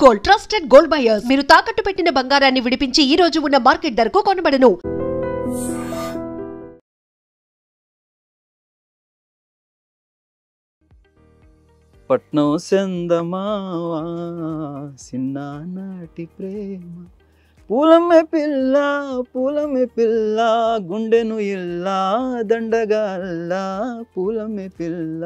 Gold, trusted gold buyers. మీరు తాకట్టు పెట్టిన బంగారాన్ని విడిపించి ఈ రోజు ఉన్న మార్కెట్ ధరకు కొనబడను. పట్నం సెందమావా సిన్నానాటి ప్రేమ పూలమ్మె పిల్ల గుండెను ఇల్లా దండగా అల్లా పూలమ్మె పిల్ల.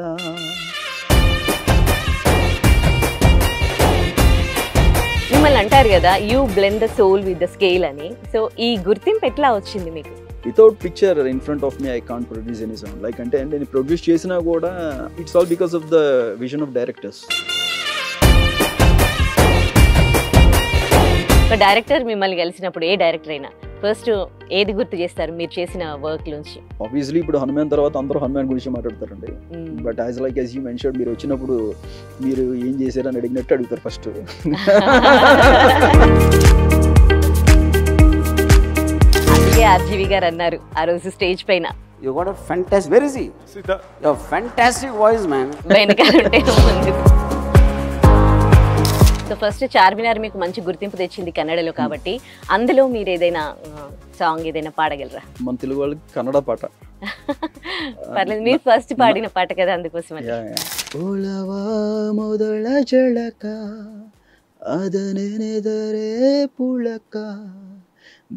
మిమ్మల్ని అంటారు కదా you blend the soul with the scale అని. సో ఈ గుర్తింపు ఎట్లా వచ్చింది మీకు? Without picture in front of me I can't produce any song. Like అంటే నేను ప్రొడ్యూస్ చేసినా కూడా it's all because of the vision of directors. ఒక డైరెక్టర్ మిమ్మల్ని కలిసినప్పుడు, ఏ డైరెక్టర్ అయినా ఫస్ట్ ఏది గుర్తు చేస్తారు మీరు చేసిన వర్క్ నుంచి? ఆబ్వియస్లీ ఇప్పుడు హనుమాన్ తర్వాత అందరూ హనుమాన్ గురించి మాట్లాడతారండి. But as like as you mentioned, మీరు వచ్చినప్పుడు మీరు ఏం చేశారని అడిగినట్టు అడుగుతారు ఫస్ట్. అందుకే ఆర్జీవి గారు అన్నారు ఆ రోజు స్టేజ్ పైన, You got a fantastic. Where is he? Sita. Your fantastic voice, man. వెనకాలంటే ముందు. సో ఫస్ట్ చార్మినార్ మీకు మంచి గుర్తింపు తెచ్చింది కన్నడలో కాబట్టి, అందులో మీరు ఏదైనా సాంగ్ ఏదైనా పాడగలరా? మన తెలుగు వాళ్ళకి కన్నడ పాట పర్లేదు, మీరు ఫస్ట్ పాడిన పాట కదా, అందుకోసం. మొదల జళక ಅದನೆನೆದರೆ ಪುಳಕ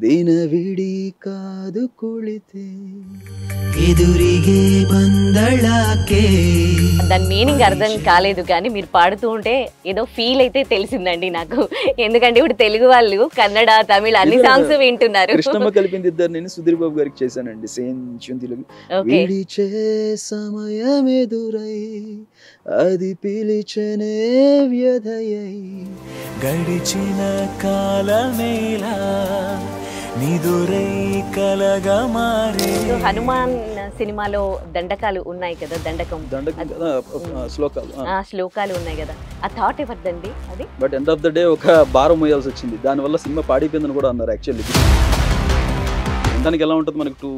ದಿನವಿಡೀ ಕಾದು ಕುಳಿತೆ ఎదురిగే బందళకే. దాని మీనింగ్ అర్థం కాలేదు కానీ మీరు పాడుతూ ఉంటే ఏదో ఫీల్ అయితే తెలిసిందండి నాకు. ఎందుకంటే ఇప్పుడు తెలుగు వాళ్ళు కన్నడ, తమిళ అన్ని సాంగ్స్ వింటున్నారు. కృష్ణమ్మ కలిపింది ఇద్దరు, నేను సుధీర్ బాబు గారికి చేశానండి సేమ్ తెలుగు. విడిచే సమయం ఎదురై అది పిలిచనే వ్యధయై గడిచిన కాలమేలా నిదురై కలగా మారే. హనుమాన్ సినిమాలో దండకాలు ఉన్నాయి కదా, శ్లోకాలు ఉన్నాయి కదా, ఆ థాట్ ఎవరిదండి అది? But end of the day ఒక భారం మోయాల్సి వచ్చింది, దానివల్ల సినిమా పాడిపోయిందని కూడా అన్నారు. యాక్చువల్లీ దానికి ఎలా ఉంటుంది, మనకు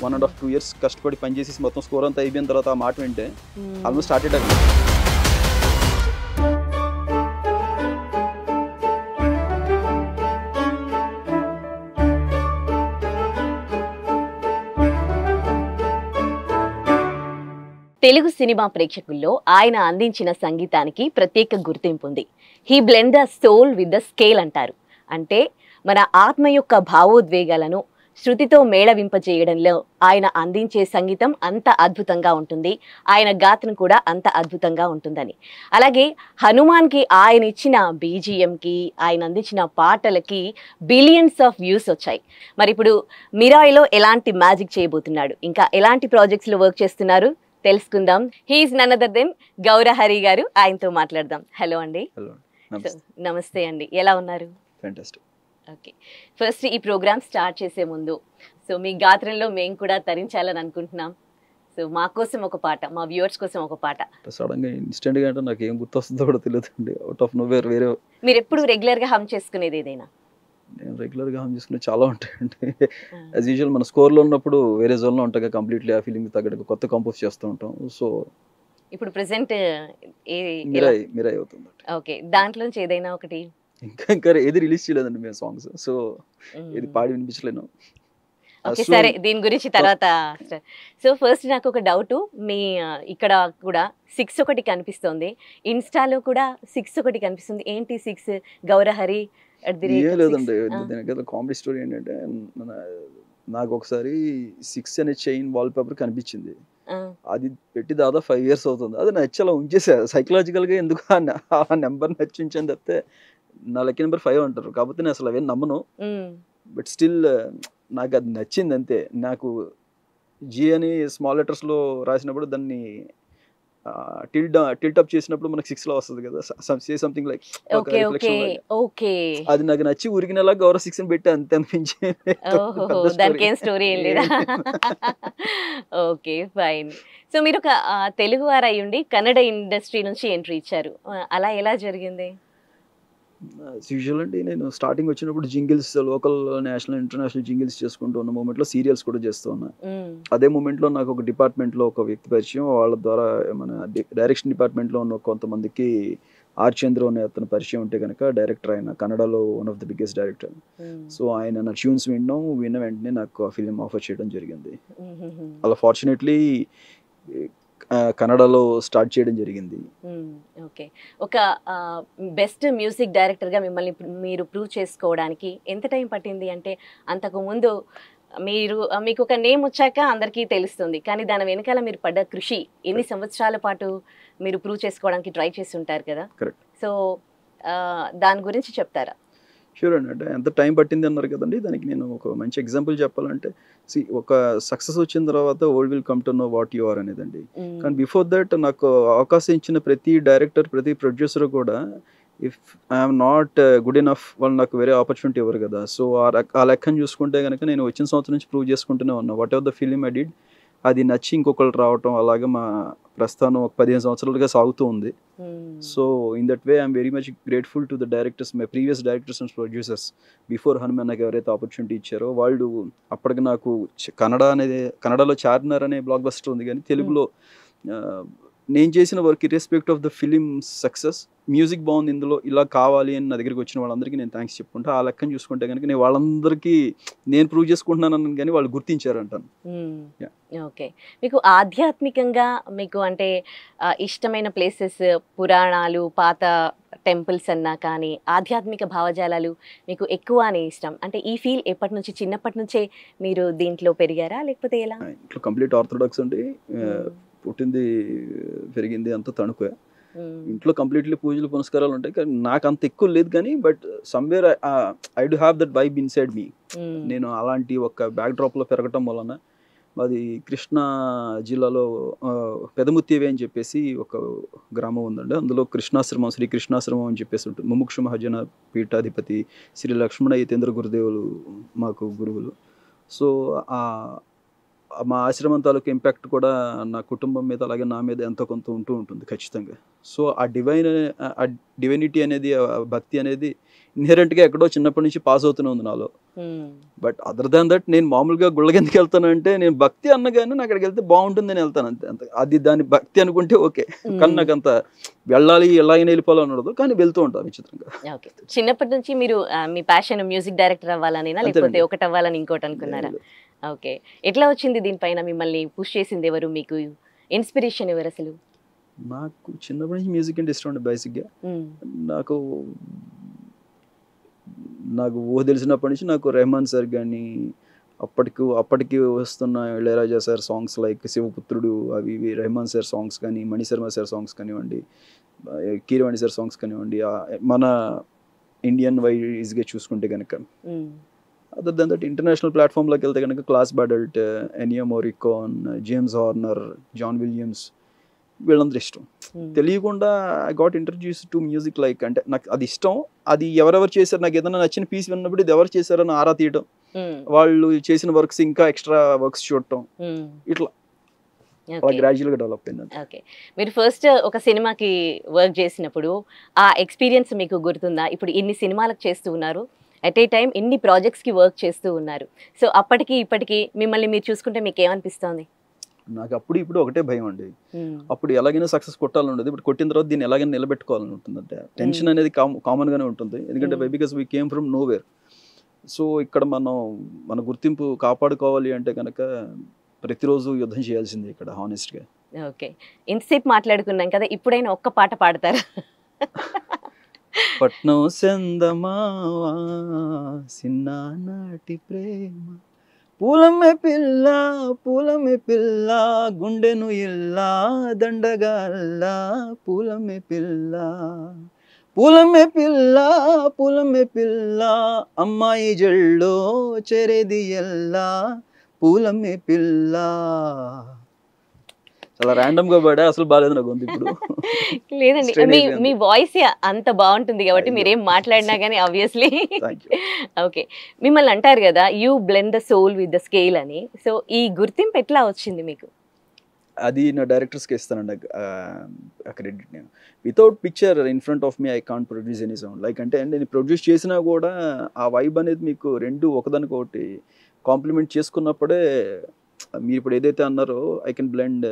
1.5-2 years కష్టపడి పనిచేసి మొత్తం స్కోర్ అంతా అయిపోయిన తర్వాత ఆ మాట వింటే ఆల్మోస్ట్ స్టార్టెడ్ అయ్యింది. తెలుగు సినిమా ప్రేక్షకుల్లో ఆయన అందించిన సంగీతానికి ప్రత్యేక గుర్తింపు ఉంది. He blend the soul with the scale అంటారు. అంటే మన ఆత్మ యొక్క భావోద్వేగాలను శృతితో మేళవింపజేయడంలో ఆయన అందించే సంగీతం అంత అద్భుతంగా ఉంటుంది, ఆయన గాత్రం కూడా అంత అద్భుతంగా ఉంటుందని. అలాగే హనుమాన్కి ఆయన ఇచ్చిన బీజిఎంకి, ఆయన అందించిన పాటలకి బిలియన్స్ ఆఫ్ వ్యూస్ వచ్చాయి. మరి ఇప్పుడు మిరాయిలో ఎలాంటి మ్యాజిక్ చేయబోతున్నాడు, ఇంకా ఎలాంటి ప్రాజెక్ట్స్లో వర్క్ చేస్తున్నారు తెలుసుకుందాం. He's none other than Gaurahari garu, ఆయనతో మాట్లాడదాం. హలో అండి. నమస్తే అండి, ఎలా ఉన్నారు? ఫ్యాంటాస్టిక్. ఓకే, ఫస్ట్ ఈ ప్రోగ్రామ్ స్టార్ట్ చేసే ముందు సో మీ గాత్రంలో మేము కూడా తరించాలని అనుకుంటున్నాం. సో మా కోసం ఒక పాట, మా వ్యూవర్స్ కోసం ఒక పాట. సడన్గా ఇన్స్టెంట్గా అంటే నాకు ఏం గుర్తొస్తుందో కూడా తెలియదండి. అవుట్ ఆఫ్ నోవేర్ వేరే. మీరు ఎప్పుడు రెగ్యులర్గా హమ్ చేసుకునేది ఏదైనా? నేను రెగ్యులర్గా హమ్ చేసుకునే చాలా ఉంటాయండి. యాజ్ యూజువల్ మన స్కోర్లో ఉన్నప్పుడు వేరే జోన్లో ఉంటాయి, కంప్లీట్లీ ఆ ఫీలింగ్ తగ్గట్టు కొత్త కంపోజ్ చేస్తూ ఉంటాం. సో ఇప్పుడు ప్రెసెంట్ మిరాయి అవుతుంది. ఓకే, దాంట్లోంచి ఏదైనా ఒకటి. ఇంకా ఏది రిలీజ్ చేయలేదండి మేము సాంగ్స్, సో ఇది పాడి వినిపించలేను. ఓకే సరే, దీని గురించి తర్వాత. సో ఫస్ట్ నాకు ఒక డౌట్, మీ ఇక్కడ కూడా 6 ఒకటి కనిపిస్తుంది, ఇన్స్టాలో కూడా 6 ఒకటి కనిపిస్తుంది. ఏంటి 6? గౌరహరి లేదండి, దీనికి కామెడీ స్టోరీ ఏంటంటే, నాకు ఒకసారి 6 అనే చైన్ వాల్ పేపర్ కనిపించింది. అది పెట్టి దాదాపు 5 years అవుతుంది. అది నచ్చేలా ఉంచేసా సైకలాజికల్ గా, ఎందుకు ఆ నెంబర్ నచ్చించని తప్పితే నా లక్కీ నెంబర్ 5 అంటారు, కాకపోతే నేను అసలు అవేం నమ్మను. బట్ స్టిల్ నాకు అది నచ్చింది అంతే. నాకు జీ అని స్మాల్ లెటర్స్ లో రాసినప్పుడు దాన్ని టిల్ట్ అప్ చేసినప్పుడు మనకి 6 లో వస్తుంది కదా, సంథింగ్ లైక్ అది నాకు నచ్చి ఉరికినలా గౌరవ 6 అని పెట్టి అంతే అనిపించి. Okay fine. సో మీరు ఒక తెలుగు వారు అయ్యుండి కన్నడ ఇండస్ట్రీ నుంచి ఎంట్రీ ఇచ్చారు, అలా ఎలా జరిగింది? యూజువల్ అండి, నేను స్టార్టింగ్ వచ్చినప్పుడు jingles, local, national, international jingles చేసుకుంటూ ఉన్న మూమెంట్లో సీరియల్స్ కూడా చేస్తూ ఉన్నా. అదే మూమెంట్లో నాకు ఒక డిపార్ట్మెంట్లో ఒక వ్యక్తి పరిచయం, వాళ్ళ ద్వారా మన డైరెక్షన్ డిపార్ట్మెంట్లో ఉన్న కొంతమందికి ఆర్ చంద్ర అనే అతను పరిచయం ఉంటే కనుక డైరెక్టర్, ఆయన కన్నడలో one of the biggest director. So ఆయన నా ట్యూన్స్ విన్న వెంటనే నాకు ఆ ఫిలిం ఆఫర్ చేయడం జరిగింది. అలా ఫార్చునేట్లీ కన్నడలో స్టార్ట్ చేయడం జరిగింది. ఓకే. ఒక బెస్ట్ మ్యూజిక్ డైరెక్టర్గా మిమ్మల్ని మీరు ప్రూవ్ చేసుకోవడానికి ఎంత టైం పట్టింది? అంటే అంతకుముందు మీకు ఒక నేమ్ వచ్చాక అందరికీ తెలుస్తుంది, కానీ దాని వెనకాల మీరు పడ్డ కృషి ఎన్ని సంవత్సరాల పాటు మీరు ప్రూవ్ చేసుకోవడానికి ట్రై చేసి ఉంటారు కదా. కరెక్ట్. సో దాని గురించి చెప్తారా? షూర్ అండి. అంటే ఎంత టైం పట్టింది అన్నారు కదండి, దానికి నేను ఒక మంచి ఎగ్జాంపుల్ చెప్పాలంటే, ఒక సక్సెస్ వచ్చిన తర్వాత world will come to know what you are అనేదండి. కానీ బిఫోర్ దట్ నాకు అవకాశం ఇచ్చిన ప్రతి డైరెక్టర్, ప్రతి ప్రొడ్యూసర్ కూడా if I'm not good enough వాళ్ళు నాకు వేరే ఆపర్చునిటీ ఇవ్వరు కదా. సో ఆ లెక్కను చూసుకుంటే కనుక నేను వచ్చిన సంవత్సరం నుంచి ప్రూవ్ చేసుకుంటూనే ఉన్నా. What ever the film I did, అది నచ్చి ఇంకొకళ్ళు రావటం, అలాగే మా ప్రస్థానం ఒక 15 సంవత్సరాలుగా సాగుతూ ఉంది. So in that way I'm very much grateful to the directors, my previous directors and producers before Hanuman నాకు ఎవరైతే ఆపర్చునిటీ ఇచ్చారో వాళ్ళు. అప్పటికి నాకు కన్నడలో చార్మినార్ అనే బ్లాక్ బస్టర్ ఉంది, కానీ తెలుగులో నేను చేసిన work irrespective of the film success, music బాగుంది ఇందులో, ఇలా కావాలి అని నా దగ్గరికి వచ్చిన వాళ్ళందరికీ నేను థ్యాంక్స్ చెప్పుకుంటా. ఆ లెక్కను చూసుకుంటే కనుక నేను వాళ్ళందరికీ నేను ప్రూవ్ చేసుకుంటున్నాను కానీ వాళ్ళు గుర్తించారంటాను. ఓకే. మీకు ఆధ్యాత్మికంగా మీకు అంటే ఇష్టమైన ప్లేసెస్, పురాణాలు, పాత టెంపుల్స్ అన్నా కానీ ఆధ్యాత్మిక భావజాలాలు మీకు ఎక్కువ అని ఇష్టం అంటే ఈ ఫీల్ ఎప్పటి నుంచి, చిన్నప్పటి నుంచే మీరు దీంట్లో పెరిగారా లేకపోతే ఎలా? ఇంట్లో కంప్లీట్ ఆర్థోడాక్స్ అండి. పుట్టింది పెరిగింది అంతా తణుకు. ఇంట్లో కంప్లీట్లీ పూజలు పునస్కారాలు ఉంటాయి, కానీ నాకు అంత ఎక్కువ లేదు. కానీ but somewhere I do have that vibe inside me. నేను అలాంటి ఒక బ్యాక్ డ్రాప్లో పెరగటం వలన, అది కృష్ణా జిల్లాలో పెదముత్తివే అని చెప్పేసి ఒక గ్రామం ఉందండి. అందులో కృష్ణాశ్రమం, శ్రీ కృష్ణాశ్రమం అని చెప్పేసి ఉంటుంది. ముముక్షు మహాజన పీఠాధిపతి శ్రీ లక్ష్మణ యతీంద్ర గురుదేవులు మాకు గురువులు. సో మా ఆశ్రమం తాలూకు ఇంపాక్ట్ కూడా నా కుటుంబం మీద అలాగే నా మీద ఎంతో కొంత ఉంటూ ఉంటుంది ఖచ్చితంగా. సో ఆ డివైనిటీ అనేది, భక్తి అనేది ఇన్హెరెంట్గా ఎక్కడో చిన్నప్పటి నుంచి పాస్ అవుతూనే ఉంది నాలో. బట్ అదర్ దాన్ దట్ నేను మామూలుగా గుళ్ళకి ఎందుకు వెళ్తానంటే, నేను భక్తి అన్నగానే నాకు అక్కడికి వెళ్తే బాగుంటుందని వెళ్తాను అంతే. అంత అది దాని భక్తి అనుకుంటే ఓకే, కానీ నాకు అంత వెళ్ళాలి ఎలాగైనా వెళ్ళిపోవాలని ఉండదు, కానీ వెళ్తూ ఉంటాను విచిత్రంగా. చిన్నప్పటి నుంచి మీరు మీ ప్యాషన్ మ్యూజిక్ డైరెక్టర్ అవ్వాలని లేకపోతే ఒకటి అవ్వాలని ఇంకోటి అనుకున్నారా? ఓకే. ఎట్లా వచ్చింది దీనిపైన మిమ్మల్ని పుష్ చేసింది ఎవరు, మీకు ఇన్స్పిరేషన్ ఎవరు అసలు? నాకు చిన్నప్పటి నుంచి మ్యూజిక్ అంటే ఇష్టం అండి. బేసిక్గా నాకు ఊహ తెలిసినప్పటి నుంచి నాకు రెహమాన్ సార్ కానీ, అప్పటికి వస్తున్న Ilaiyaraaja sir songs like Sivaputrudu, అవి ఇవి రెహమాన్ సార్ సాంగ్స్ కానీ, మణిశర్మ సార్ సాంగ్స్ కానివ్వండి, కీరవాణి సార్ సాంగ్స్ కానివ్వండి, మన ఇండియన్ వైజ్గా చూసుకుంటే కనుక, అదర్ దెన్ దట్ ఇంటర్నేషనల్ ప్లాట్ఫామ్లోకి వెళ్తే కనుక Klaus Badelt, Ennio Morricone, James Horner, John Williams, వీళ్ళందరూ ఇష్టం. తెలియకుండా I got introduced to music. Like అంటే నాకు అది ఇష్టం, అది ఎవరెవరు చేశారు, నాకు ఏదైనా నచ్చిన పీస్ విన్నప్పుడు ఇది ఎవరు చేశారని ఆరా తీయటం, వాళ్ళు చేసిన వర్క్స్ ఇంకా ఎక్స్ట్రా వర్క్స్ చూడటం, ఇట్లా గ్రాడ్యువల్గా డెవలప్ అయింది. ఓకే. మీరు ఫస్ట్ ఒక సినిమాకి వర్క్ చేసినప్పుడు ఆ ఎక్స్పీరియన్స్ మీకు గుర్తుందా? ఇప్పుడు ఇన్ని సినిమాలకు చేస్తూ ఉన్నారు, అట్ ఏ టైం ఇన్ని ప్రాజెక్ట్స్కి వర్క్ చేస్తూ ఉన్నారు. సో అప్పటికి ఇప్పటికి మిమ్మల్ని మీరు చూసుకుంటే మీకు ఏమనిపిస్తుంది? నాకు అప్పుడు ఇప్పుడు ఒకటే భయం అండి. అప్పుడు ఎలాగైనా సక్సెస్ కొట్టాలని ఉండదు, ఇప్పుడు కొట్టిన తర్వాత దీన్ని ఎలాగైనా నిలబెట్టుకోవాలని ఉంటుంది. అంటే టెన్షన్ అనేది కామన్గానే ఉంటుంది, ఎందుకంటే because we came from nowhere. So ఇక్కడ మన గుర్తింపు కాపాడుకోవాలి అంటే కనుక ప్రతిరోజు యుద్ధం చేయాల్సిందే ఇక్కడ, హానెస్ట్గా. ఓకే. ఇంతసేపు మాట్లాడుకున్నాం కదా, ఇప్పుడైనా ఒక్క పాట పాడతారా? పట్నం సెందమావా సిన్నానాటి ప్రేమ, పూలమ్మె పిల్ల గుండెను ఇల్లా దండగా అల్లా, పూలమ్మె పిల్ల అమ్మాయి జల్లో చెరేది ఎల్లా, పూలమ్మె పిల్ల. చాలా ర్యాండమ్ గా పడా, అసలు బాగాలేదు నాకు గొంతు ఇప్పుడు. లేదండి, మీ వాయిస్ అంత బాగుంటుంది కాబట్టి మీరేం మాట్లాడినా కానీ ఆబ్వియస్లీ. ఓకే. మిమ్మల్ని అంటారు కదా you blend the soul with the scale అని. సో ఈ గుర్తింపు ఎట్లా వచ్చింది మీకు? అది నా డైరెక్టర్స్కి ఇస్తానండి క్రెడిట్. నేను without picture in front of me I can't produce any sound. Like అంటే నేను ప్రొడ్యూస్ చేసినా కూడా ఆ వైబ్ అనేది మీకు రెండు ఒకదానికొకటి కాంప్లిమెంట్ చేసుకున్నప్పుడే, మీరు ఇప్పుడు ఏదైతే అన్నారో I can blend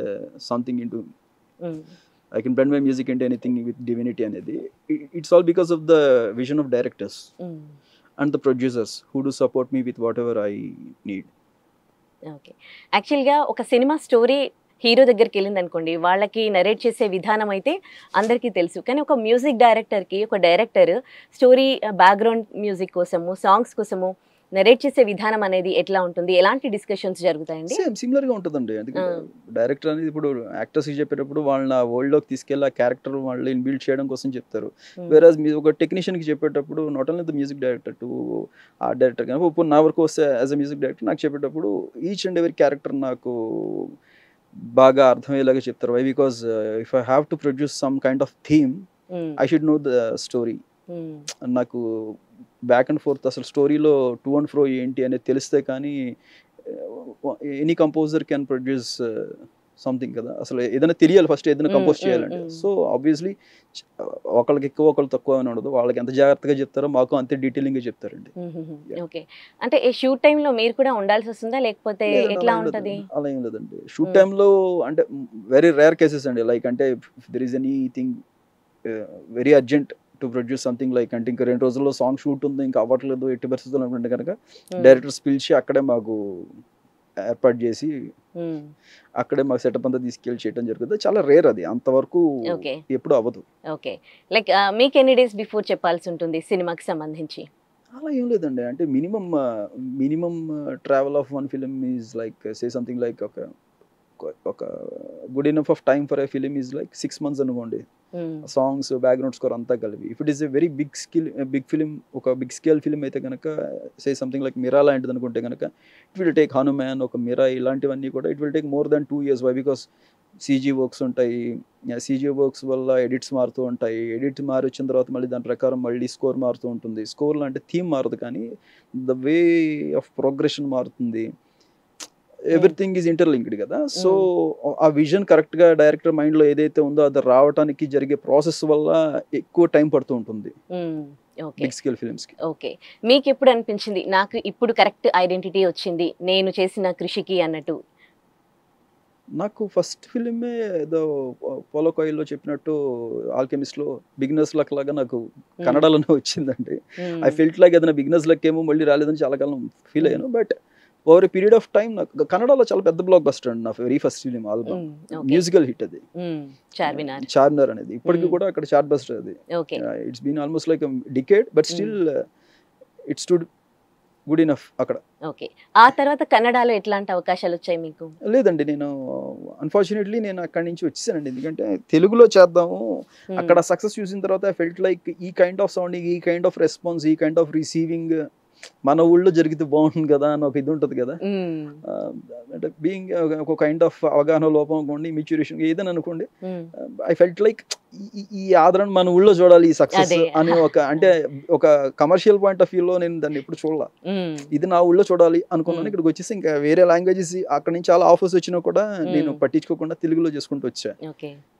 something into. I can blend my music into anything with divinity అనేది. It's all because of the vision of directors and the producers who do support me with whatever I need. Okay. యాక్చువల్గా ఒక cinema story hero దగ్గరికి వెళ్ళింది అనుకోండి, వాళ్ళకి narrate చేసే విధానం అయితే అందరికీ తెలుసు. కానీ ఒక మ్యూజిక్ డైరెక్టర్కి ఒక డైరెక్టర్ స్టోరీ బ్యాక్గ్రౌండ్ మ్యూజిక్ కోసము, సాంగ్స్ కోసము నరేట్ చేసే విధానం అనేది ఎట్లా ఉంటుంది, ఎలాంటి డిస్కషన్స్ జరుగుతాయండి? సిమిలర్ గా ఉంటుందండి. ఎందుకంటే డైరెక్టర్ అనేది ఇప్పుడు యాక్టర్స్ కి చెప్పేటప్పుడు వాళ్ళని ఆ వరల్డ్ లోకి తీసుకెళ్ళి ఆ క్యారెక్టర్ వాళ్ళు ఇన్బిల్డ్ చేయడం కోసం చెప్తారు. వేరే ఒక టెక్నీషియన్ కి చెప్పేటప్పుడు not only the music director to ఆ డైరెక్టర్ కానీ ఇప్పుడు నా వరకు వస్తే యాజ్ అ మ్యూజిక్ డైరెక్టర్ నాకు చెప్పేటప్పుడు ఈచ్ అండ్ ఎవరీ క్యారెక్టర్ నాకు బాగా అర్థమయ్యేలాగా చెప్తారు. Why because if I have to produce some kind of theme I should know the story. నాకు బ్యాక్ అండ్ ఫోర్త్ అసలు స్టోరీలో టు అండ్ ఫ్రో ఏంటి అనేది తెలిస్తే కానీ any composer can produce something కదా. అసలు ఏదైనా తెలియాలి ఫస్ట్ ఏదైనా కంపోజ్ చేయాలంటే. సో ఆబ్వియస్లీ ఒకళ్ళకి ఎక్కువ ఒకళ్ళు తక్కువ అని ఉండదు. వాళ్ళకి ఎంత జాగ్రత్తగా చెప్తారో మాకు అంతే డీటెయిలింగ్ గా చెప్తారండి. ఓకే. అంటే ఈ షూట్ టైంలో మీరు కూడా ఉండాల్సి వస్తుందా లేకపోతే ఎట్లా ఉంటది? అలా ఏం లేదండి. షూట్ టైంలో అంటే వెరీ రేర్ కేసెస్ అండి. లైక్ అంటే there is anything very urgent to produce something like అంటే ఇంకా 2 రోజుల్లో సాంగ్ షూట్ ఉంది ఇంకా అవ్వట్లేదు ఎట్టి పరిస్థితులు అనుకుంటే కనుక డైరెక్టర్స్ పిలిచి అక్కడే మాకు ఏర్పాటు చేసి అక్కడే మాకు సెటప్ అంతా తీసుకెళ్ళి చేయడం జరుగుతుంది. చాలా రేర్ అది, అంతవరకు ఎప్పుడు అవ్వదు. ఓకే. లైక్ మీకు ఎన్ని డేస్ బిఫోర్ చెప్పాల్సి ఉంటుంది సినిమాకి సంబంధించి? అలా ఏం లేదండి. అంటే minimum travel of one film is like say something like ఒక good enough of time for a film is like 6 months అనుకోండి. సాంగ్స్ బ్యాక్గ్రౌండ్ స్కోర్ అంతా కలిపి. If it is a very big film, ఒక బిగ్ స్కేల్ ఫిలిం అయితే కనుక సే something like Mira లాంటిది అనుకుంటే కనుక ఇట్ విల్ టేక్ హనుమాన్, ఒక మిరా ఇలాంటివన్నీ కూడా it will take more than 2 years. Why because CG works ఉంటాయి. సీజీ వర్క్స్ వల్ల ఎడిట్స్ మారుతూ ఉంటాయి. ఎడిట్ మారి వచ్చిన తర్వాత మళ్ళీ దాని ప్రకారం మళ్ళీ స్కోర్ మారుతూ ఉంటుంది. స్కోర్లో అంటే థీమ్ మారదు కానీ ద వే ఆఫ్ ప్రోగ్రెషన్ మారుతుంది. ఎవ్రీథింగ్ ఈజ్ ఇంటర్లింక్డ్ కదా. సో ఆ విజన్ కరెక్ట్ గా డైరెక్టర్ మైండ్ లో ఏదైతే ఉందో అది రావడానికి జరిగే ప్రాసెస్ వల్ల ఎక్కువ టైం పడుతూ ఉంటుంది బిగ్ స్కేల్ ఫిల్మ్స్ కి. ఓకే. మీకు ఎప్పుడు అనిపించింది నాకు ఇప్పుడు కరెక్ట్ ఐడెంటిటీ వచ్చింది నేను చేసిన కృషికి అన్నట్టు? నాకు ఫస్ట్ ఫిలిమే ఏదో పోలో కోయిల్లో చెప్పినట్టు ఆల్కెమిస్ట్ లో బిగినర్స్ లక్ లాగా నాకు కన్నడలోనే వచ్చిందండి. ఐ ఫెల్ట్ లైక్ ఏదైనా బిగినర్స్ లక్ ఏమో మళ్ళీ రాలేదని చాలా కాలం ఫీల్ అయ్యాను. But over a period of time నాకు కన్నడలో చాలా పెద్ద బ్లాక్ బస్టర్ అండి. నా very first film album musical hit అది చార్మినార్ అనేది. ఇప్పటికి కూడా అక్కడ చార్ట్ బస్టర్ అది. It's been almost like decade but still it's stood good enough అక్కడ. ఓకే. ఆ తర్వాత కన్నడలో ఎట్లాంటి అవకాశాలు వచ్చాయి మీకు? లేదండి, నేను అన్ఫార్చునేట్లీ నేను అక్కడి నుంచి వచ్చేసానండి. ఎందుకంటే తెలుగులో చేద్దాము, అక్కడ సక్సెస్ చూసిన తర్వాత ఐ ఫెల్ట్ లైక్ ఈ కైండ్ ఆఫ్ సౌండింగ్, ఈ కైండ్ ఆఫ్ రెస్పాన్స్, ఈ కైండ్ ఆఫ్ రిసీవింగ్ మన ఊళ్ళో జరిగితే బాగుంటుంది కదా అని ఒక ఇది ఉంటుంది కదా. అంటే బీయింగ్ ఒక కైండ్ ఆఫ్ అవగాహన లోపం అనుకోండి, మెచ్యూరేషన్ ఏదని అనుకోండి, ఐ ఫెల్ట్ లైక్ ఈ ఆదరణ మన ఊళ్ళో చూడాలి, ఈ సక్సెస్ అని ఒక అంటే ఒక కమర్షియల్ పాయింట్ ఆఫ్ వ్యూలో నేను దాన్ని ఎప్పుడు చూడాల, ఇది నా ఊళ్ళో చూడాలి అనుకున్నాను. ఇక్కడికి వచ్చేసి ఇంకా వేరే లాంగ్వేజెస్ అక్కడ నుంచి చాలా ఆఫర్స్ వచ్చినా కూడా నేను పట్టించుకోకుండా తెలుగులో చేసుకుంటూ వచ్చా.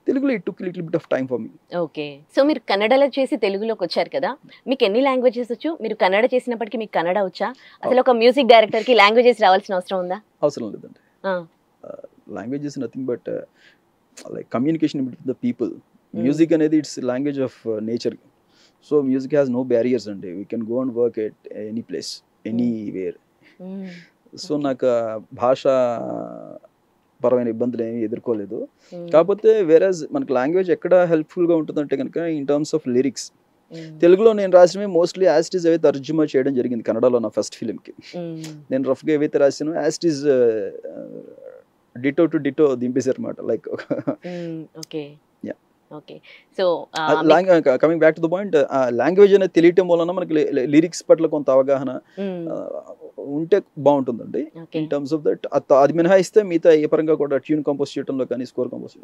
తెలుగులో it took little bit of time for me. Okay. So మీరు కన్నడలో చేసి తెలుగులోకి వచ్చారు కదా, మీకు ఎన్ని లాంగ్వేజెస్ వచ్చు? మీరు కన్నడ చేసినప్పటికీ మీకు కన్నడ వచ్చా? అసలు ఒక మ్యూజిక్ డైరెక్టర్ కి లాంగ్వేజెస్ రావాల్సిన అవసరం ఉందా? అవసరం లేదండి. Languages nothing but like communication between the people. Music అనేది it's language of nature. So music has no barriers అండి. We can go and work at any place, anywhere. So నాకు భాష పరమైన ఇబ్బందులు ఏమి ఎదుర్కోలేదు. కాకపోతే వేరేజ్ మనకు లాంగ్వేజ్ ఎక్కడ హెల్ప్ఫుల్గా ఉంటుందంటే కనుక ఇన్ టర్మ్స్ ఆఫ్ లిరిక్స్. తెలుగులో నేను రాసినవి మోస్ట్లీ యాస్టీజ్ ఏవైతే తర్జుమా చేయడం జరిగింది కన్నడలో నా ఫస్ట్ ఫిలింకి. నేను రఫ్గా ఏవైతే రాసానో యాస్టీజ్ డిటో టు డిటో దింపేశారు అనమాట. Like coming back to the point, language అనేది తెలియటం వలన మనకి లిరిక్స్ పట్ల కొంత అవగాహన ఉంటే బాగుంటుందండి. ఇన్ టర్మ్స్ ఆఫ్ దట్ అది మినహాయిస్తే మిగతా ఏ పరంగా కూడా ట్యూన్ కంపోజ్ చేయడంలో కానీ స్కోర్ కంపోజ్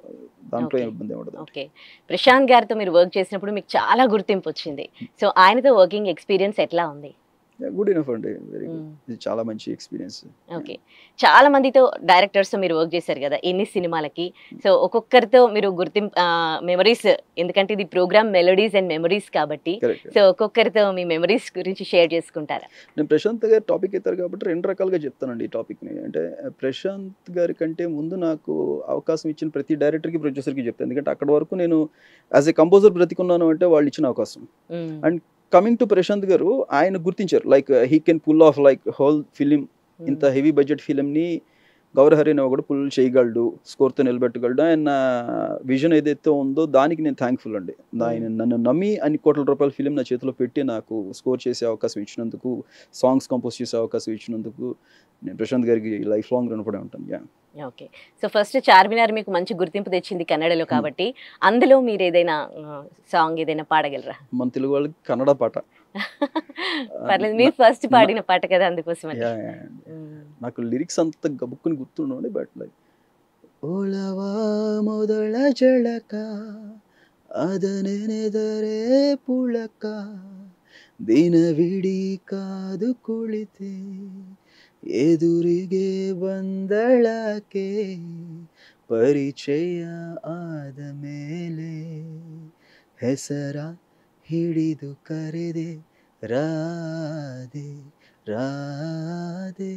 దాంట్లో ఏం ఇబ్బంది ఉండదు. ఓకే. ప్రశాంత్ గారితో మీరు వర్క్ చేసినప్పుడు మీకు చాలా గుర్తింపు వచ్చింది. సో ఆయనతో వర్కింగ్ ఎక్స్పీరియన్స్ ఎట్లా ఉంది? గుడ్ ఇనఫ్ అండి, వెరీ గుడ్. ఇది చాలా మంచి ఎక్స్పీరియన్స్. ఓకే, చాలా మందితో డైరెక్టర్స్ మీరు వర్క్ చేశారు కదా ఎన్ని సినిమాలకి. సో ఒక్కొక్కరితో మీరు మెమరీస్, ఎందుకంటే ఇది ప్రోగ్రామ్ మెలోడీస్ అండ్ మెమరీస్ కాబట్టి, సో ఒక్కొక్కరితో మీ మెమరీస్ గురించి షేర్ చేసుకుంటారా? నేను ప్రశాంత్ గారి టాపిక్ ఎత్తారు కాబట్టి 2 రకాలుగా చెప్తానండి ఈ టాపిక్ని. అంటే ప్రశాంత్ గారి కంటే ముందు నాకు అవకాశం ఇచ్చిన ప్రతి డైరెక్టర్కి, ప్రొడ్యూసర్కి చెప్తాను. ఎందుకంటే అక్కడ వరకు నేను యాజ్ ఏ కంపోజర్ బ్రతికున్నాను అంటే వాళ్ళు ఇచ్చిన అవకాశం. And coming to Prashanth garu, ఆయన గుర్తించారు like he can pull off like whole film. ఇంత హెవీ బడ్జెట్ ఫిలింని గౌరహరి అని ఒకటి పుల్ చేయగలడు, స్కోర్తో నిలబెట్టగలడు. ఆయన విజన్ ఏదైతే ఉందో దానికి నేను థ్యాంక్ఫుల్ అండి. ఆయన నన్ను నమ్మి అన్ని కోట్ల రూపాయల ఫిలిం నా చేతిలో పెట్టి నాకు స్కోర్ చేసే అవకాశం ఇచ్చినందుకు, సాంగ్స్ కంపోజ్ చేసే అవకాశం ఇచ్చినందుకు నేను ప్రశాంత్ గారికి లైఫ్ లాంగ్ రుణపడి ఉంటాను. ఓకే, సో ఫస్ట్ చార్మినార్ మీకు మంచి గుర్తింపు తెచ్చింది కన్నడలో కాబట్టి, అందులో మీరు ఏదైనా సాంగ్ ఏదైనా పాడగలరా? మన తెలుగు వాళ్ళకి కన్నడ పాట పర్లేదు, మీరు ఫస్ట్ పాడిన పాట కదా అందుకోసం. నాకు లిరిక్స్ అంత గబుక్కుని గుర్తుండవండి, బట్ లైక్ ఓలవా మొదల జళక ಅದನೆನೆದರೆ ಪುಳಕ ದಿನವಿಡೀ ಕಾದು ಕುಳಿತೆ ಎದುರಿಗೆ ಬಂದಳಕೆ ಪರಿಚಯ ಆದ ಮೇಲೆ ಹೆಸರ ಹಿಡಿದು ಕರೆದೆ ರಾಧೆ ರಾಧೆ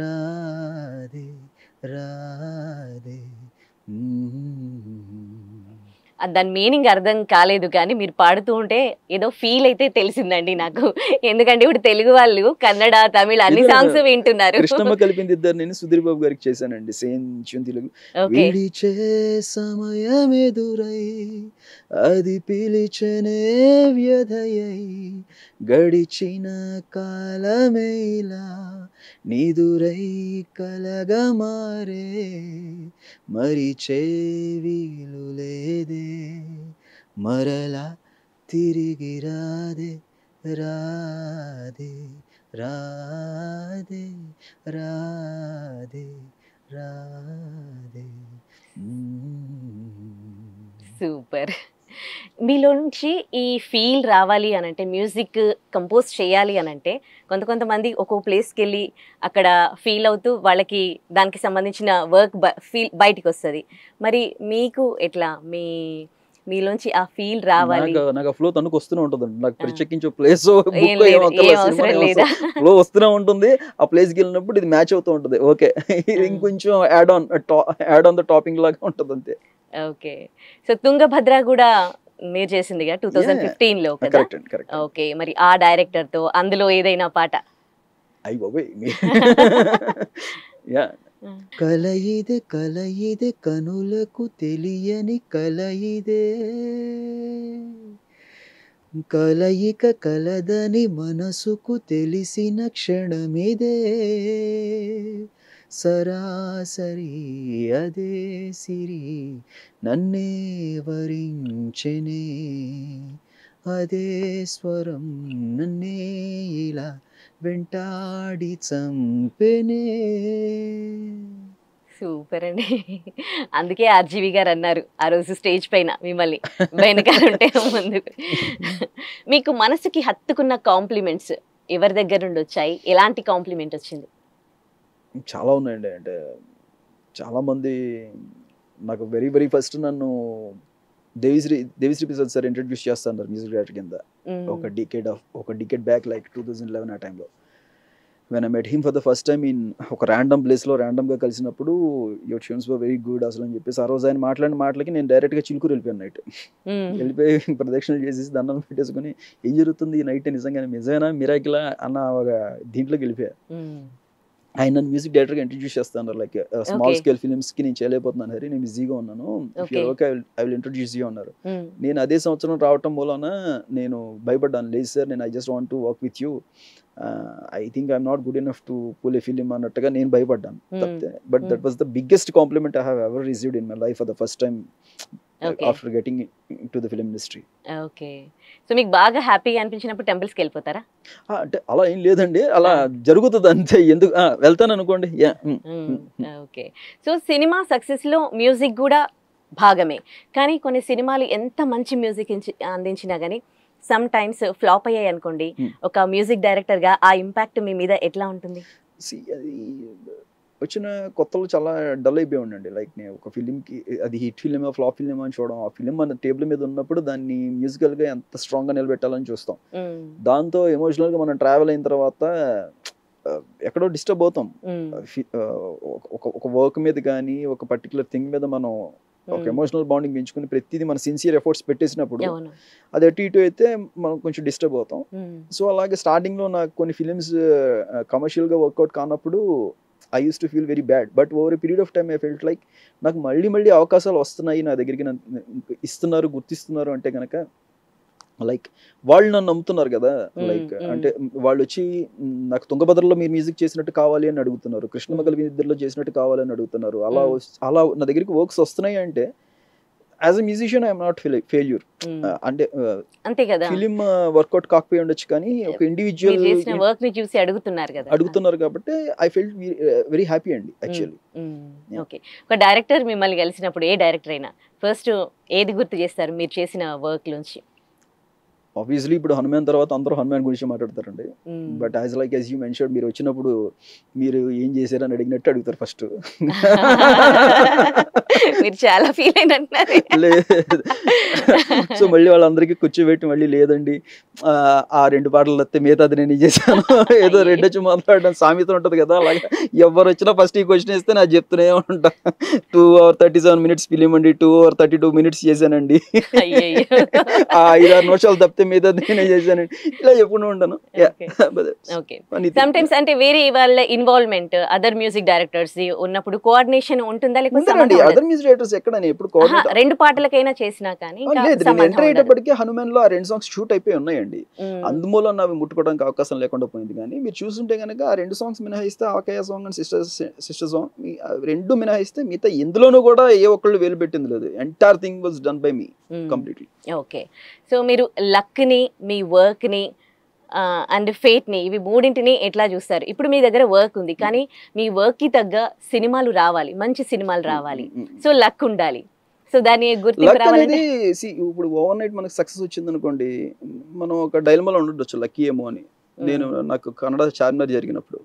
ರಾಧೆ ರಾಧೆ. దాని మీనింగ్ అర్థం కాలేదు కానీ మీరు పాడుతూ ఉంటే ఏదో ఫీల్ అయితే తెలిసిందండి నాకు. ఎందుకంటే ఇప్పుడు తెలుగు వాళ్ళు కన్నడ, తమిళ అన్ని సాంగ్స్ వింటున్నారు. కృష్ణమ్మ కలిపింది ఇద్దరు, నేను సుధీర్ బాబు గారికి చేశానండి సేమ్ తెలుగు. విడిచే సమయం ఎదురై అది పిలిచనే వ్యధయై గడిచిన కాలమేలా నిదురై కలగా మారే మరిచే వీలు లేదే మరలా తిరిగి రాదే రాదే రాదే రాదే రాదే. సూపర్. మీలో నుంచి ఈ ఫీల్ రావాలి అనంటే, మ్యూజిక్ కంపోజ్ చేయాలి అనంటే కొంతమంది ఒక్కో ప్లేస్కి వెళ్ళి అక్కడ ఫీల్ అవుతూ వాళ్ళకి దానికి సంబంధించిన వర్క్ ఫీల్ బయటికి వస్తుంది. మరి మీకు ఎట్లా మీలోంచి ఆ ఫీల్ రావాలి? నాకు ఫ్లో తనకు వస్తూనే ఉంటుందండి. నాకు ప్రత్యేకించే ప్లేస్ ఫ్లో వస్తూనే ఉంటుంది. ఆ ప్లేస్కి వెళ్ళినప్పుడు ఇది మ్యాచ్ అవుతూ ఉంటుంది. ఓకే, ఇది ఇంకొంచెం యాడ్ ఆన్ ద టాపింగ్ లాగా ఉంటుంది అంతే. ఓకే, సో తుంగభద్ర కూడా మీరు చేసిందిగా 2015లో కదా? ఓకే, మరి ఆ డైరెక్టర్ తో అందులో ఏదైనా పాట? కలయిదే కలయిదే కనులకు తెలియని కలయిదే కలయిక కలదని మనసుకు తెలిసిన క్షణమిదే సరాసరి అదే సిరి నన్నే వరించెనే అదే స్వరం నన్నే ఇలా వెంటాడి చంపెనే. సూపర్ అండి. అందుకే ఆర్జీవి గారు అన్నారు ఆ రోజు స్టేజ్ పైన మిమ్మల్ని వెనకాలంటే ముందు. మీకు మనసుకి హత్తుకున్న కాంప్లిమెంట్స్ ఎవరి దగ్గర నుండి వచ్చాయి? ఎలాంటి కాంప్లిమెంట్ వచ్చింది? చాలా ఉన్నాయండి. అంటే చాలామంది నాకు వెరీ ఫస్ట్ నన్ను దేవిశ్రీ ప్రసాద్ సార్ ఇంట్రడ్యూస్ చేస్తున్నారు మ్యూజిక్ డైరెక్టర్ కింద ఒక డికేడ్ బ్యాక్ లైక్ 2011 ఆ టైంలో. When I met him for the first time in ఒక ర్యాండమ్ ప్లేస్లో ర్యాండమ్గా కలిసినప్పుడు your tunes were very good అసలు అని చెప్పేసి ఆ రోజు ఆయన మాట్లాడిన మాటలకి నేను డైరెక్ట్గా చిలుకూరు వెళ్ళిపోయాను. నైట్ వెళ్ళిపోయి ప్రదక్షిణలు చేసేసి దండం పెట్టేసుకుని ఏం జరుగుతుంది ఈ నైట్ నిజంగా మిరాకిలా అన్న ఒక దీంట్లోకి వెళ్ళిపోయా. ఆయన నన్ను మ్యూజిక్ డైరెక్టర్గా ఇంట్రడ్యూస్ చేస్తాను. లైక్ స్మాల్ స్కేల్ ఫిల్మ్స్కి నేను చేయలేకపోతున్నాను హరి, నేను బిజీగా ఉన్నాను, okay I will introduce you అన్నారు. నేను అదే సంవత్సరం రావటం మూలన నేను భయపడ్డాను. లేదు సార్, నేను I just want to work with you, I think I'm not good enough to pull a film అన్నట్టుగా నేను భయపడ్డాను. But that was the biggest compliment I have ever received in my life for the first time after getting to the film industry. Okay, so మీకు బాగా హ్యాపీగా అనిపించినప్పుడు టెంపుల్స్కి వెళ్ళిపోతారా? అంటే అలా ఏం లేదండి, అలా జరుగుతుంది అంతే. ఎందుకు వెళ్తాను అనుకోండి. ఓకే, సో సినిమా సక్సెస్లో మ్యూజిక్ కూడా భాగమే, కానీ కొన్ని సినిమాలు ఎంత మంచి మ్యూజిక్ అందించినా కానీ సమ్ టైమ్స్ ఫ్లాప్ అయ్యాయి అనుకోండి, ఒక మ్యూజిక్ డైరెక్టర్ గా ఆ ఇంపాక్ట్ మీ మీద ఎట్లా ఉంటుంది? అది వచ్చిన కొత్తలో చాలా డల్ అయిపోయి ఉండండి. లైక్ నేను ఒక ఫిలింకి అది హిట్ ఫిలిమా ఫ్లాప్ ఫిలిమా అని చూడడం, ఆ ఫిలిం మన టేబుల్ మీద ఉన్నప్పుడు దాన్ని మ్యూజికల్గా ఎంత స్ట్రాంగ్గా నిలబెట్టాలని చూస్తాం. దాంతో ఎమోషనల్గా మనం ట్రావెల్ అయిన తర్వాత ఎక్కడో డిస్టర్బ్ అవుతాం. ఒక వర్క్ మీద కానీ ఒక పర్టికులర్ థింగ్ మీద మనం ఒక ఎమోషనల్ బాండింగ్ పెంచుకుని ప్రతిదీ మన సిన్సియర్ ఎఫర్ట్స్ పెట్టేసినప్పుడు అది అటు ఇటు అయితే మనం కొంచెం డిస్టర్బ్ అవుతాం. సో అలాగే స్టార్టింగ్లో నాకు కొన్ని ఫిలిమ్స్ కమర్షియల్గా వర్కౌట్ కానప్పుడు I used to feel very bad. But over a period of time, I felt like నాకు మళ్ళీ అవకాశాలు వస్తున్నాయి నా దగ్గరికి, ఇస్తున్నారు, గుర్తిస్తున్నారు అంటే కనుక లైక్ వాళ్ళు నన్ను నమ్ముతున్నారు కదా. లైక్ అంటే వాళ్ళు వచ్చి నాకు తుంగభద్రలో మీరు మ్యూజిక్ చేసినట్టు కావాలి అని అడుగుతున్నారు, కృష్ణమగల్ వీధిలో చేసినట్టు కావాలి అని అడుగుతున్నారు. అలా నా దగ్గరికి వర్క్స్ వస్తున్నాయి అంటే as a musician I'm not failure. అంటే అంతే కదా, ఫిలిం వర్కౌట్ కాకపోయి ఉండొచ్చు కానీ ఒక ఇండివిజువల్ వర్క్ ని చూసి అడుగుతున్నారు కాబట్టి ఐ ఫెల్ట్ వెరీ హ్యాపీ అండి యాక్చువల్లీ. ఓకే, ఒక డైరెక్టర్ మిమ్మల్ని కలిసినప్పుడు, ఏ డైరెక్టర్ అయినా ఫస్ట్ ఏది గుర్తు చేస్తారు మీరు చేసిన వర్క్ నుంచి? ఆబ్వియస్లీ ఇప్పుడు హనుమాన్ తర్వాత అందరూ హనుమాన్ గురించి మాట్లాడతారండి. బట్ యాజ్ యూ మెన్షన్, మీరు వచ్చినప్పుడు మీరు ఏం చేశారని అడిగినట్టు అడుగుతారు ఫస్ట్. మీరు చాలా ఫీల్ అయినట్టున్నారు. సో మళ్ళీ వాళ్ళందరికీ కూర్చోబెట్టి మళ్ళీ లేదండి ఆ 2 పాటలు వస్తే మిగతాది నేను చేశాను ఏదో రెండొచ్చి మాట్లాడడం సామెత ఉంటుంది కదా. అలాగే ఎవరు వచ్చినా ఫస్ట్ ఈ క్వశ్చన్ ఇస్తే నాకు చెప్తూనే ఉంటా 2 hours 37 minutes ఫిలిం అండి, 2 hours 32 minutes చేశానండి, ఆ 5-6 నిమిషాలు తప్పితే మిగతాది నేనే చేశానండి, ఇలా చెప్పుకుంటూ ఉంటాను. సమ్ టైమ్స్ అంటే వేరే వాళ్ళ ఇన్వాల్వ్మెంట్ అదర్ మ్యూజిక్ డైరెక్టర్స్ ఉన్నప్పుడు కోఆర్డినేషన్ ఉంటుందా? లేకపోతే అదర్ మ్యూజిక్ డైరెక్టర్స్ ఎక్కడని ఎప్పుడు 2 పాటలకైనా చేసినా కానీ ఎంటర్ అయ్యేటప్పటికి హనుమాన్ లో ఆ 2 songs షూట్ అయిపోయి ఉన్నాయండి. అందుమూలన అవి ముట్టుకోవడానికి అవకాశం లేకుండా పోయింది. కానీ మీరు చూస్తుంటే కనుక ఆ 2 songs మినహాయిస్తే, ఆకయ్య సాంగ్ అండ్ సిస్టర్ సాంగ్ 2 మినహాయిస్తే మిగతా ఎందులోనూ కూడా ఏ ఒక్కళ్ళు వేలు పెట్టింది లేదు. Entire thing was done by me completely. Okay, so మీరు లక్ ని, మీ వర్క్ ని అండ్ ఫేట్ ని, ఇవి మూడింటిని ఎట్లా చూస్తారు? ఇప్పుడు మీ దగ్గర వర్క్ ఉంది కానీ మీ వర్క్ కి తగ్గ సినిమాలు రావాలి, మంచి సినిమాలు రావాలి, సో లక్ ఉండాలి. సో దాన్ని గుర్తింపు రావాలంటే ఇప్పుడు ఓవర్ నైట్ మనకు సక్సెస్ వచ్చింది అనుకోండి, మనం ఒక డైలమాలో ఉండొచ్చు లక్కీ ఏమో అని. నాకు కన్నడ చార్మినార్ జరిగినప్పుడు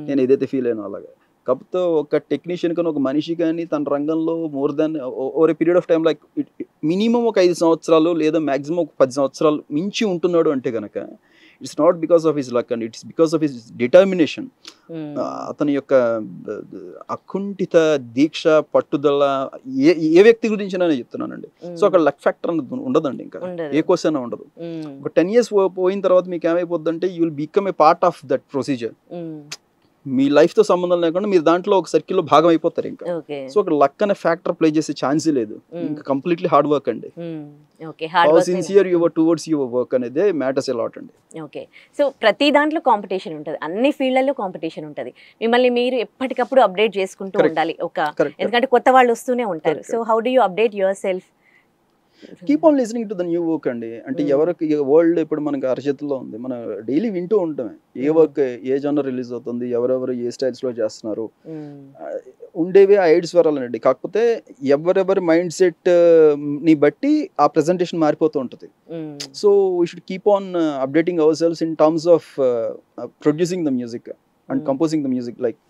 నేను ఏదైతే ఫీల్ అయినా అలాగా. కాకపోతే ఒక టెక్నీషియన్ కానీ ఒక మనిషి కానీ తన రంగంలో more than over a period of time like minimum ఒక 5 సంవత్సరాలు లేదా మాక్సిమం ఒక 10 సంవత్సరాలు మించి ఉంటున్నాడు అంటే కనుక it's not because of his luck and it's because of his determination. అతని యొక్క అకుంఠిత దీక్ష, పట్టుదల, ఏ వ్యక్తి గురించి నేను చెప్తున్నానండి. సో అక్కడ లక్ ఫ్యాక్టర్ అనేది ఉండదండి, ఇంకా ఏ క్వశ్చన్ ఉండదు. ఒక 10 years పోయిన తర్వాత మీకు ఏమైపోద్ది అంటే you will become a part of that procedure. Me life తో సంబంధం లేకుండా మీరు దాంట్లో ఒక సర్కిల్ లో భాగం అయిపోతారు ఇంకా. సో అక్కడ లక్ అనే ఫ్యాక్టర్ ప్లే చేసే ఛాన్సే లేదు. ఇంకా కంప్లీట్లీ హార్డ్ వర్క్ అండి. How sincere your towards your work అనేది మ్యాటర్స్ ఎ లాట్ అండి. ఓకే, సో ప్రతి దాంట్లో కాంపిటీషన్ ఉంటుంది, అన్ని ఫీల్డ్లలో కాంపిటీషన్ ఉంటుంది. మిమ్మల్ని మీరు ఎప్పటికప్పుడు అప్డేట్ చేసుకుంటూ ఉండాలి, ఎందుకంటే కొత్త వాళ్ళు వస్తూనే ఉంటారు. So how do you update your self? Keep on listening to the new work అండి. అంటే ఎవరికి వరల్డ్ ఇప్పుడు మనకి అరచేతుల్లో ఉంది, మనం డైలీ వింటూ ఉంటామే ఏ వర్క్ ఏ జనర్ రిలీజ్ అవుతుంది, ఎవరెవరు ఏ స్టైల్స్ లో చేస్తున్నారు, ఉండేవి ఆ 8 స్వరాలండి. కాకపోతే ఎవరెవరి మైండ్ సెట్ ని బట్టి ఆ ప్రెజెంటేషన్ మారిపోతూ ఉంటుంది. So we should keep on updating ourselves in terms of producing the music and composing the music. Like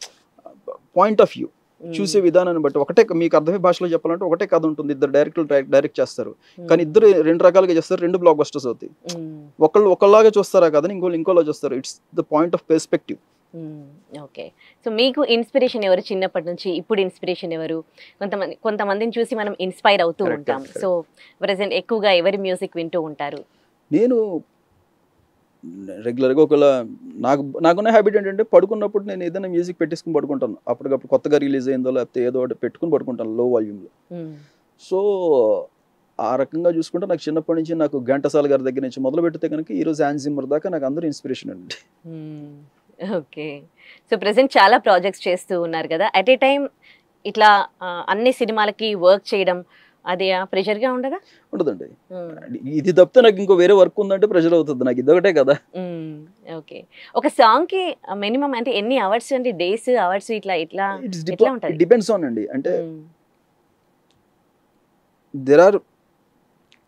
point of view, చూసే విధానాన్ని బట్టి. ఒకటే మీకు అర్థమయ్యే భాషలో చెప్పాలంటే ఒకటే కథ ఉంటుంది, 2 డైరెక్టర్లు డైరెక్ట్ చేస్తారు కానీ ఇద్దరు 2 రకాలుగా చేస్తారు, 2 బ్లాక్ బస్టర్స్ అవుతాయి. ఒకళ్ళలాగా చూస్తారా కథని, ఇంకోలా చూస్తారు. It's the point of perspective. Okay, so మీకు ఇన్స్పిరేషన్ ఎవరు చిన్నప్పటి నుంచి? ఇప్పుడు ఇన్స్పిరేషన్ ఎవరు? కొంతమందిని చూసి మనం ఇన్స్పైర్ అవుతూ ఉంటాం. సో ప్రెజెంట్ ఎక్కువగా ఎవరి మ్యూజిక్ వింటూ ఉంటారు? నేను రెగ్యులర్గా ఒకవేళ నాకున్న హ్యాబిట్ ఏంటంటే పడుకున్నప్పుడు నేను ఏదైనా మ్యూజిక్ పెట్టేసుకుని పడుకుంటాను. అప్పటికప్పుడు కొత్తగా రిలీజ్ అయిందో లేకపోతే ఏదో ఒకటి పెట్టుకుని పడుకుంటాను లో వాల్యూమ్లో. సో ఆ రకంగా చూసుకుంటే నాకు చిన్నప్పటి నుంచి నాకు ఘంటసాల గారి దగ్గర నుంచి మొదలు పెడితే కనుక ఈరోజు హ్యాన్స్ జిమ్మర్ దాకా నాకు అందరూ ఇన్స్పిరేషన్ అండి. ఓకే, సో ప్రెసెంట్ చాలా ప్రాజెక్ట్స్ చేస్తూ ఉన్నారు కదా, అట్ ఏ టైం ఇట్లా అన్ని సినిమాలకి వర్క్ చేయడం అది ప్రెషర్గా ఉండదా? ఉండదండి, ఇది తప్పితే నాకు ఇంకో వేరే వర్క్ ఉందంటే ప్రెషర్ అవుతుంది, నాకు ఇదొకటే కదా. ఓకే, ఒక సాంగ్ కి మినిమం అంటే ఎన్ని అవర్స్ అంటే డేస్ అవర్స్ ఇట్లా ఉంటుంది? డిపెండ్స్ ఆన్ అండి. అంటే there are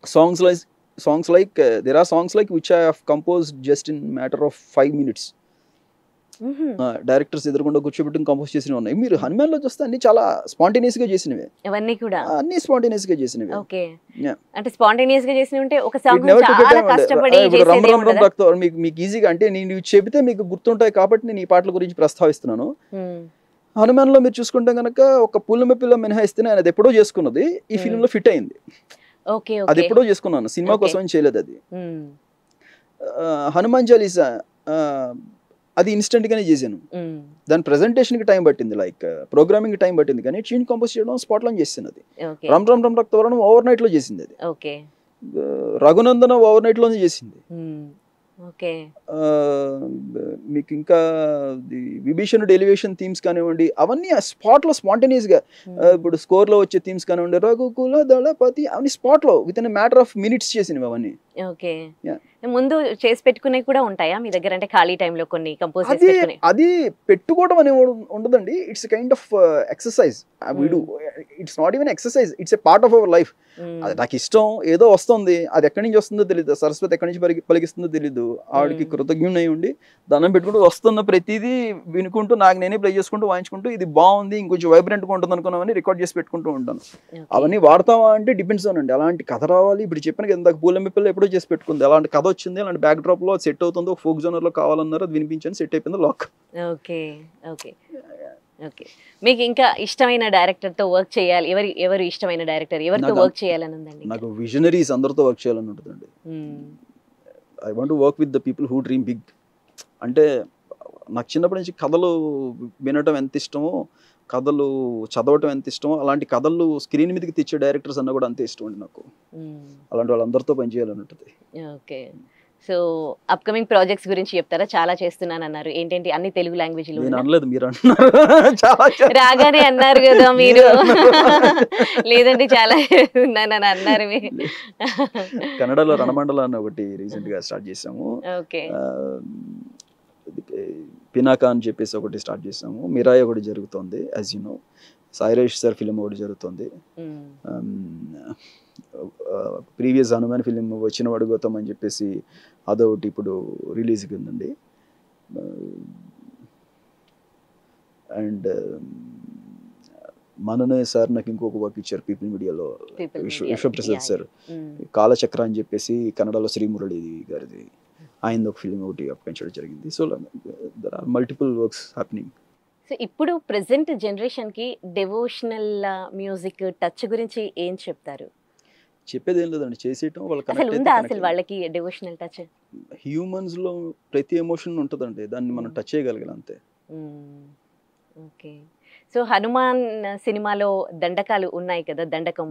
songs like songs like there are songs like which I have composed just in matter of 5 minutes. Directors ఎదురుకుండా కూర్చోబెట్టుకుని కంపోజ్ చేసినవి ఉన్నాయి. మీరు హనుమాన్ లో చూస్తే అన్ని చాలా స్పాంటేనియస్ గా చేసినవి, ఇవన్నీ కూడా అన్ని స్పాంటేనియస్ గా చేసినవి. ఓకే, అంటే స్పాంటేనియస్ గా చేసినవి ఉంటే ఒక సాంగ్ చాలా కష్టపడి మీకు ఈజీగా అంటే నేను చెబితే మీకు గుర్తుంటాయి కాబట్టి నేను ఈ పాటల గురించి ప్రస్తావిస్తున్నాను. హనుమాన్ లో మీరు చూసుకుంటే కనుక ఒక పుల్లమె పిల్ల మినహాయిస్తేనే ఆయన అది ఎప్పుడో చేసుకున్నది ఈ ఫిల్మ్ లో ఫిట్ అయింది. అది ఎప్పుడో చేసుకున్నాను, సినిమా కోసం చేయలేదు అది. హనుమాన్ చాలీసా అది ఇన్స్టెంట్ గానే చేశాను. దాని ప్రెజెంటేషన్ కి టైం పట్టింది, లైక్ ప్రోగ్రామింగ్ కి టైం పట్టింది, కానీ ట్యూన్ కంపోజ్ చేయడం స్పాట్ లో చేసింది. అది రమ్ రమ్ రమ్ రక్తవర్ణం ఓవర్ నైట్ లో చేసింది. అది రఘునందన ఓవర్ నైట్ లోనే చేసింది. మీకు ఇంకా విభీషణుడు ఎలివేషన్ థీమ్స్ కానివ్వండి, అవన్నీ ఆ స్పాట్ లో స్పాంటేనియస్ గా, ఇప్పుడు స్కోర్ లో వచ్చే థీమ్స్ కానివ్వండి, రఘుకుల దళపతి అవన్నీ స్పాట్ లో with in matter of minutes చేసినవి అవన్నీ. ఓకే, ముందు చేసి పెట్టుకునే కూడా ఉంటాయా మీ దగ్గర, అంటే ఖాళీ టైంలో కొన్ని కంపోజ్ చేసి పెట్టుకునే? అది పెట్టుకోవడం అనేది ఉండదండి, it's kind of exercise. It's not even exercise, it's a part of our life. అది నాకు ఇష్టం, ఏదో వస్తుంది, అది ఎక్కడి నుంచి వస్తుందో తెలియదు, సరస్వతి ఎక్కడి నుంచి పలికిస్తుందో తెలియదు, ఆవిడకి కృతజ్ఞునై ఉండి దండం పెట్టుకుంటూ వస్తున్న ప్రతిదీ వినుకుంటూ నాకు నేనే ప్లే చేసుకుంటూ వాయించుకుంటూ ఇది బాగుంది ఇంకొంచెం వైబ్రెంట్గా ఉంటుంది అనుకున్నామని రికార్డ్ చేసి పెట్టుకుంటూ ఉంటాను. అవన్నీ వాడతావా అంటే డిపెండ్స్ అవునండి. అలాంటి కథ రావాలి, ఇప్పుడు చెప్పాను కదా ఇందాక పూలమ్మ పిల్ల ఎప్పుడో చేసి పెట్టుకుంది, అలాంటి కథ వచ్చింది, అలాంటి బ్యాక్ డ్రాప్ లో సెట్ అవుతుందో, ఫోక్ జోనర్ లో కావాలన్నారు, అది వినిపించాను, సెట్ అయిపోయింది, లాక్. ఓకే ఓకే ఓకే, మీకు ఇంకా ఇష్టమైన డైరెక్టర్ తో వర్క్ చేయాలి, ఎవరు ఇష్టమైన డైరెక్టర్, ఎవరితో వర్క్ చేయాలని ఉందండి? నాకు విజనరీస్ అందరితో వర్క్ చేయాలని ఉంటుందండి. I want to work with the people who dream big. అంటే నాకు చిన్నప్పటి నుంచి కథలు వినటం ఎంత ఇష్టమో, కథలు చదవటం ఎంత ఇష్టమో, అలాంటి కథలు స్క్రీన్ మీదకి తెచ్చే డైరెక్టర్స్ అన్న కూడా అంతే ఇష్టం అండి నాకు. అలాంటి వాళ్ళందరితో పనిచేయాలని ఉంటుంది. ఓకే, సో అప్కమింగ్ ప్రాజెక్ట్స్ గురించి చెప్తారా? చాలా చేస్తున్నాను అన్నారు, ఏంటంటి అన్ని తెలుగు లాంగ్వేజ్ లో? నేను అనలేదు, మీరు అంటున్నారు. రాగానే అన్నారు కదా మీరు. లేదండి చాలా ఉన్నానని అన్నారు. కన్నడలో రణమండల అని ఒకటి రీసెంట్ గా స్టార్ట్ చేసాము. ఓకే, పినాకా అని చెప్పేసి ఒకటి స్టార్ట్ చేసాము. మిరాయి ఒకటి జరుగుతుంది, as you know. Sairesh sir film ఒకటి జరుగుతుంది. ప్రీవియస్ హనుమాన్ ఫిలిం వచ్చినవాడు గౌతమ్ అని చెప్పేసి అదొకటి ఇప్పుడు రిలీజ్కి ఉందండి. అండ్ మననే సార్ నాకు ఇంకొక వర్క్ ఇచ్చారు పీపుల్ మీడియాలో, విశ్వప్రసాద్ సార్, కాలచక్ర అని చెప్పేసి కన్నడలో శ్రీమురళి గారిది, ఆయన ఒక ఫిలిం ఒకటి పెంచడం జరిగింది. So there are multiple works happening. So ఇప్పుడు ప్రెసెంట్ జనరేషన్ కి డివోషనల్ మ్యూజిక్ టచ్ గురించి ఏం చెప్తారు? చెప్పేది ఏం లేదండి, చేసేయటం వాళ్ళకి డివోషనల్ టచ్. హ్యూమన్స్ లో ప్రతి ఎమోషన్ ఉంటుందండి, దాన్ని మనం టచ్ చేయగలిగాం అంతే. ఓకే, సో హనుమాన్ సినిమాలో దండకాలు ఉన్నాయి కదా, దండకం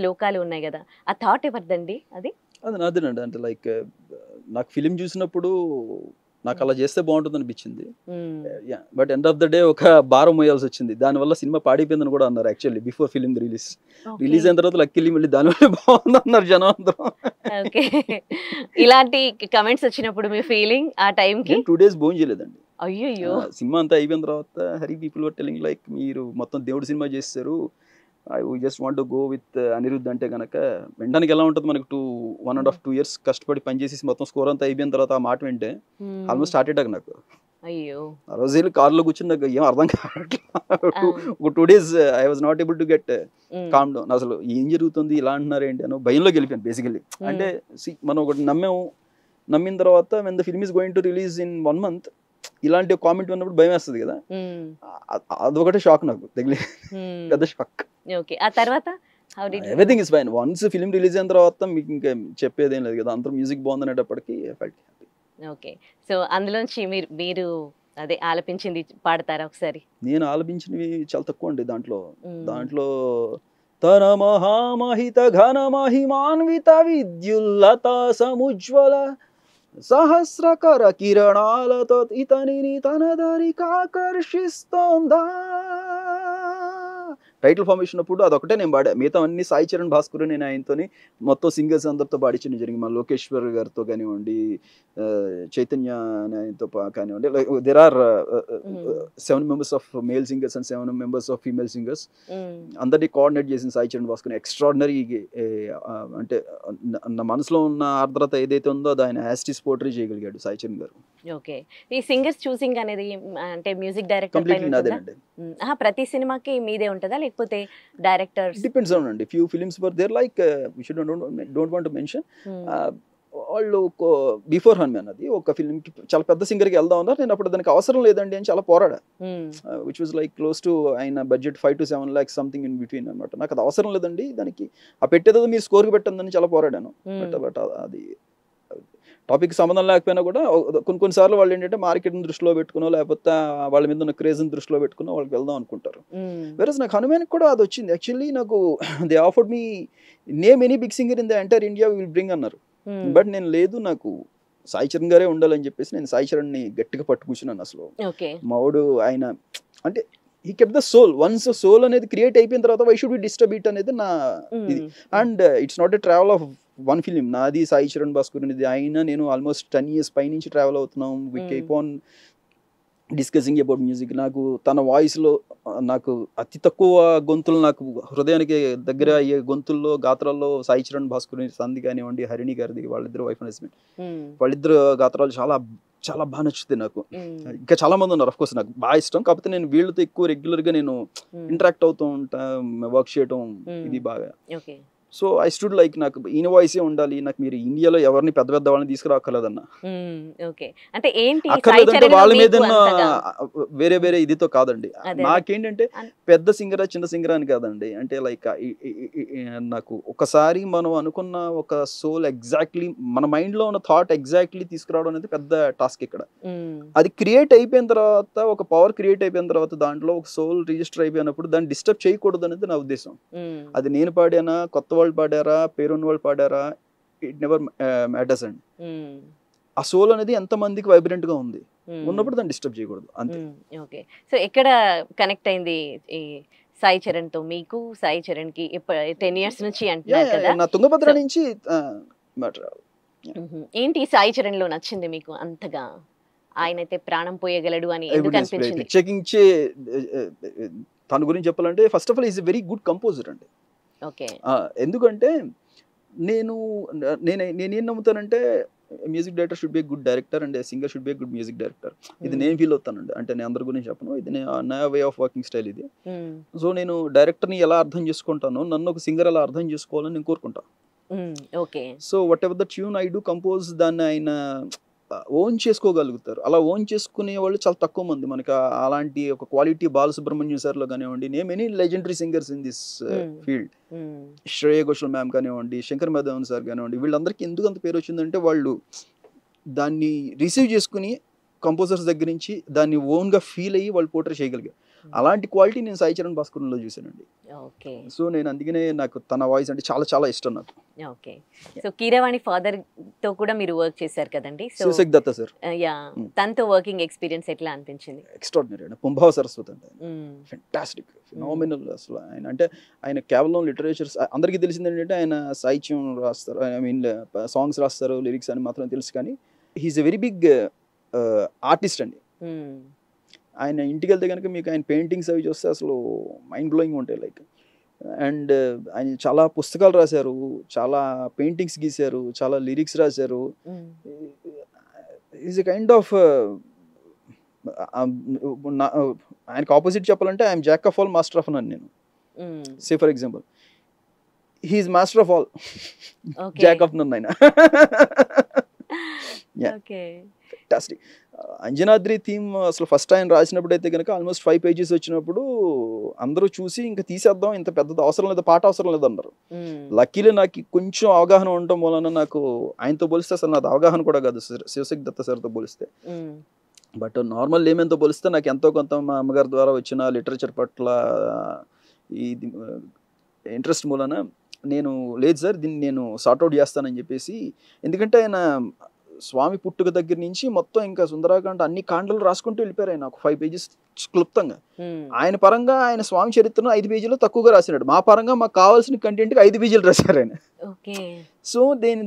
శ్లోకాలు ఉన్నాయి కదా, ఆ థాట్ ఎవరిదండి? అది నాదేనండి. అంటే లైక్ నాకు ఫిలిం చూసినప్పుడు నాకు అలా చేస్తే బాగుంటుంది అనిపించింది. But end of the day ఒక భారం మోయాల్సి వచ్చింది, దానివల్ల సినిమా పాడైపోయిందని కూడా అన్నారు. యాక్చువల్లీ బిఫోర్ ఫిలిం రిలీజ్ అయిన తర్వాత లక్కీలీ మళ్ళీ దానివల్ల బాగుంది అన్నారు జనం అందరూ. ఇలాంటి కమెంట్స్ వచ్చినప్పుడు మీ ఫీలింగ్ ఆ టైం కి? 2 days భోజనం చేయలేదండి. అయ్యో, సినిమా అంతా అయిపోయిన తర్వాత Hari people were telling like మీరు మొత్తం దేవుడి సినిమా చేస్తారు, I just want to go with Anirudh అంటే కనుక వినడానికి ఎలా ఉంటుంది, మనకు 1.5-2 years కష్టపడి పనిచేసి మొత్తం స్కోర్ అంతా అయిపోయిన తర్వాత ఆ మాట వింటే ఆల్మోస్ట్ స్టార్ట్ అయ్యాక నాకు అయ్యో ఆ రోజు వెళ్ళి కార్లో కూర్చుని నాకు ఏం అర్థం కావట్లేదు. ఒక 2 days I was not able to get calm down. అసలు ఏం జరుగుతుంది ఇలా అంటున్నారు ఏంటి అని భయంలోకి వెళ్ళిపోయాను బేసికల్లీ. అంటే మనం ఒకటి నమ్మిన తర్వాత when the film is going to release in 1 month ఇలాంటి కామెంట్ ఉన్నప్పుడు భయం వేస్తుంది కదా, అదొకటి షాక్ నాకు తగిలి, పెద్ద షాక్. ఆ తర్వాత everything is fine. Once film release అయిన తర్వాత మీకు ఇంకా చెప్పేది ఏం లేదు కదా, అందరూ మ్యూజిక్ బాగుందనేటప్పటికి ఫెల్ట్ హ్యాపీ. ఓకే, సో అందులోంచి మీరు అదే ఆలపించింది పాడతారా ఒకసారి? నేను ఆలపించినవి చాలా తక్కువ అండి. దాంట్లో తన మహామహిత ఘన మహిమాన్విత విద్యుల్లత సముజ్వల సహస్రకర కిరణాలతో ఇతనిని తన దారికి ఆకర్షిస్తోందా, టైటిల్ ఫార్మేషన్ అప్పుడు అదొకటే నేను పాడా, మిగతా అన్ని సాయి చరణ్ భాస్కర్ నేను ఆయనతోని మొత్తం సింగర్స్ అందరితో పాడించడం జరిగింది. మన లోకేశ్వర్ గారితో కానివ్వండి, చైతన్య ఆయనతో కానివ్వండి, like there are 7 members of male singers and 7 members of female singers అందరినీ కోఆర్డినేట్ చేసిన సాయి చరణ్ భాస్కర్ ఎక్స్ట్రాడినరీ. అంటే నా మనసులో ఉన్న ఆర్ద్రత ఏదైతే ఉందో అది ఆయన యాస్టిస్ పోర్ట్రీ చేయగలిగాడు సాయి చరణ్ గారు. ఓకే, ఈ సింగర్స్ చూసింగ్ అనేది అంటే మ్యూజిక్ డైరెక్టర్ కంప్లీట్లీ నాదేనండి. ప్రతి సినిమాకి మీదే ఉంటుందా లేకపోతే డైరెక్టర్స్? డిపెండ్స్ అవునండి. Few films were there like don't want to mention, వాళ్ళు బిఫోర్ హనుమాన్ అది ఒక ఫిల్మ్కి చాలా పెద్ద సింగర్కి వెళ్దాం ఉన్నారు, నేను అప్పుడు దానికి అవసరం లేదండి అని చాలా పోరాడా, which was like close to ఆయన budget 5 to 7 lakhs something in between అనమాట. నాకు అది అవసరం లేదండి, దానికి ఆ పెట్టేదో మీరు స్కోర్కి పెట్టందని చాలా పోరాడాను. బట్ అది టాపిక్ సంబంధం లేకపోయినా కూడా కొన్నిసార్లు వాళ్ళు ఏంటంటే మార్కెట్ని దృష్టిలో పెట్టుకునో లేకపోతే వాళ్ళ మీద ఉన్న క్రేజ్ని దృష్టిలో పెట్టుకునో వాళ్ళకి వెళ్దాం అనుకుంటారు. వెరస్ నాకు హనుమాన్కి కూడా అది వచ్చింది. యాక్చువల్లీ నాకు they offered me name any big singer in the entire India will bring అన్నారు. బట్ నేను లేదు, నాకు సాయి చరణ్ గారే ఉండాలని చెప్పేసి నేను సాయి చరణ్ని గట్టిగా పట్టుకూర్చున్నాను. అసలు మావాడు ఆయన అంటే he kept the soul. Once soul అనేది క్రియేట్ అయిపోయిన తర్వాత why should be disturb it అనేది నా ఇది. And it's not a travel of one film. నాది సాయి చరణ్ భాస్కర్ అనేది ఆయన నేను ఆల్మోస్ట్ 10 years పైనుంచి ట్రావెల్ అవుతున్నాం. We keep on discussing about music. నాకు తన వాయిస్లో నాకు అతి తక్కువ గొంతులు, నాకు హృదయానికి దగ్గర అయ్యే గొంతుల్లో గాత్రాల్లో సాయి చరణ్ భాస్కర్ సంధి కానివ్వండి, హరిణి గారిది, వాళ్ళిద్దరు వైఫ్ అండ్ హస్బెండ్, వాళ్ళిద్దరు గాత్రాలు చాలా చాలా బాగా నచ్చుతాయి నాకు. ఇంకా చాలా మంది ఉన్నారు, అఫ్ కోర్స్ నాకు బాగా ఇష్టం. కాకపోతే నేను వీళ్ళతో ఎక్కువ రెగ్యులర్గా నేను ఇంటరాక్ట్ అవుతూ ఉంటా, వర్క్ చేయటం ఇది బాగా. సో ఐ స్టూడ్ లైక్ నాకు ఈయన వాయిసే ఉండాలి, నాకు మీరు ఇండియాలో ఎవరిని పెద్ద పెద్ద వాళ్ళని తీసుకురాక్కర్లేదన్న. అక్కర్లేదంటే వాళ్ళ మీద వేరే వేరే ఇదితో కాదండి. నాకేంటంటే పెద్ద సింగరా చిన్న సింగరా అని కాదండి. అంటే లైక్ నాకు ఒకసారి మనం అనుకున్న ఒక సోల్ ఎగ్జాక్ట్లీ మన మైండ్ లో ఉన్న థాట్ ఎగ్జాక్ట్లీ తీసుకురావడం అనేది పెద్ద టాస్క్. ఇక్కడ అది క్రియేట్ అయిపోయిన తర్వాత, ఒక పవర్ క్రియేట్ అయిపోయిన తర్వాత దాంట్లో ఒక సోల్ రిజిస్టర్ అయిపోయినప్పుడు దాన్ని డిస్టర్బ్ చేయకూడదు అనేది నా ఉద్దేశం. అది నేను పాడానా, కొత్త వాళ్ళు పాడారా, పేరున్న వాళ్ళు పాడారా, ఇట్ నెవర్ మ్యాటర్స్ అండి. ఆ సోల్ అనేది ఎంత మందికి వైబ్రెంట్ గా ఉంది ఉన్నప్పుడు దాన్ని డిస్టర్బ్ చేయకూడదు అంతే. ఓకే, సో ఎక్కడ కనెక్ట్ అయింది ఈ సాయి చరణ్ తో మీకు? సాయి చరణ్ కి 10 years నుంచి అంటున్నారు కదా. నా తుంగభద్ర నుంచి ఏంటి సాయి చరణ్ లో నచ్చింది మీకు అంతగా? ఆయన అయితే ప్రాణం పోయగలడు అని ఎందుకు అనిపించింది? చెకించే తన గురించి చెప్పాలంటే first of all is a very good composer అండి. ఎందుకంటే నేనేం నమ్ముతానంటే music director should be good director and singer should be good music director. ఇది నేను ఫీల్ అవుతానండి. అంటే నేను అందరి గురించి చెప్పను, ఇది నా వే ఆఫ్ వర్కింగ్ స్టైల్ ఇది. సో నేను డైరెక్టర్ని ఎలా అర్థం చేసుకుంటానో నన్ను ఒక సింగర్ అలా అర్థం చేసుకోవాలని నేను కోరుకుంటాను. So what ever the tune I do compose, దాన్ని ఆయన ఓన్ చేసుకోగలుగుతారు. అలా ఓన్ చేసుకునే వాళ్ళు చాలా తక్కువ మంది మనకి. అలాంటి ఒక క్వాలిటీ బాలసుబ్రహ్మణ్యం సార్లో కానివ్వండి, name any legendary singers in this field, Shreya Ghoshal ma'am కానివ్వండి, శంకర్ మాధవన్ సార్ కానివ్వండి, వీళ్ళందరికీ ఎందుకు అంత పేరు వచ్చిందంటే వాళ్ళు దాన్ని రిసీవ్ చేసుకుని కంపోజర్స్ దగ్గర నుంచి దాన్ని ఓన్గా ఫీల్ అయ్యి వాళ్ళు పోర్ట్రే చేయగలిగారు. అలాంటి క్వాలిటీ నేను సాయి చరణ్ భాస్కర్లో చూసానండి. సో నేను అందుకనే నాకు తన వాయిస్ అంటే చాలా చాలా ఇష్టం నాకు. ఓకే, సో కీరవాణి ఫాదర్ తో కూడా మీరు వర్క్ చేశారు కదండి. శివశక్తి దత్త సార్, తనతో వర్కింగ్ ఎక్స్పీరియన్స్ ఎట్లా అనిపించింది? ఎక్స్ట్రాడినరీ అండి. పుంభావ సరస్వతి అంటే ఫెంటాస్టిక్, ఫినామినల్. అసలు ఆయన అంటే ఆయన కేవలం లిటరేచర్, అందరికీ తెలిసింది ఏంటంటే ఆయన సాహిత్యం రాస్తారు, ఐ మీన్ సాంగ్స్ రాస్తారు, లిరిక్స్ అని మాత్రం తెలుసు. కానీ he's a very big artist అండి. ఆయన ఇంటికి వెళ్తే కనుక మీకు ఆయన పెయింటింగ్స్ అవి చూస్తే అసలు మైండ్ బ్లోయింగ్ ఉంటాయి. లైక్ అండ్ ఆయన చాలా పుస్తకాలు రాశారు, చాలా పెయింటింగ్స్ గీశారు, చాలా లిరిక్స్ రాశారు. ఈజ్ ఎ కైండ్ ఆఫ్ ఆయనకు ఆపోజిట్ చెప్పాలంటే I'm jack of all master of none. నేను say for example he's master of all, jack of none ఆయన. ఫెంటాస్టిక్. అంజనాద్రి థీమ్ అసలు ఫస్ట్ ఆయన రాసినప్పుడు అయితే కనుక ఆల్మోస్ట్ 5 pages వచ్చినప్పుడు అందరూ చూసి ఇంకా తీసేద్దాం, ఇంత పెద్దది అవసరం లేదు, పాట అవసరం లేదు అన్నారు. లక్కీలో నాకు కొంచెం అవగాహన ఉండటం వలన నాకు ఆయనతో పోలిస్తే అసలు నాది అవగాహన కూడా కాదు శివశక్తి దత్త సార్తో పోలిస్తే. బట్ నార్మల్ లేమెంతో పోలిస్తే నాకు ఎంతో కొంత మా అమ్మగారి ద్వారా వచ్చిన లిటరేచర్ పట్ల ఈ ఇంట్రెస్ట్ మూలన నేను లేదు సార్ దీన్ని నేను సార్ట్అవుట్ చేస్తానని చెప్పేసి. ఎందుకంటే ఆయన స్వామి పుట్టుక దగ్గర నుంచి మొత్తం ఇంకా సుందరాకాండ అన్ని కాండలు రాసుకుంటూ వెళ్ళిపోయారు ఆయన, ఒక 5 pages క్లుప్తంగా. ఆయన పరంగా ఆయన స్వామి చరిత్రను 5 పేజీలు తక్కువగా రాసినాడు, మా పరంగా మాకు కావాల్సిన కంటెంట్కి 5 పేజీలు రాశారు ఆయన. సో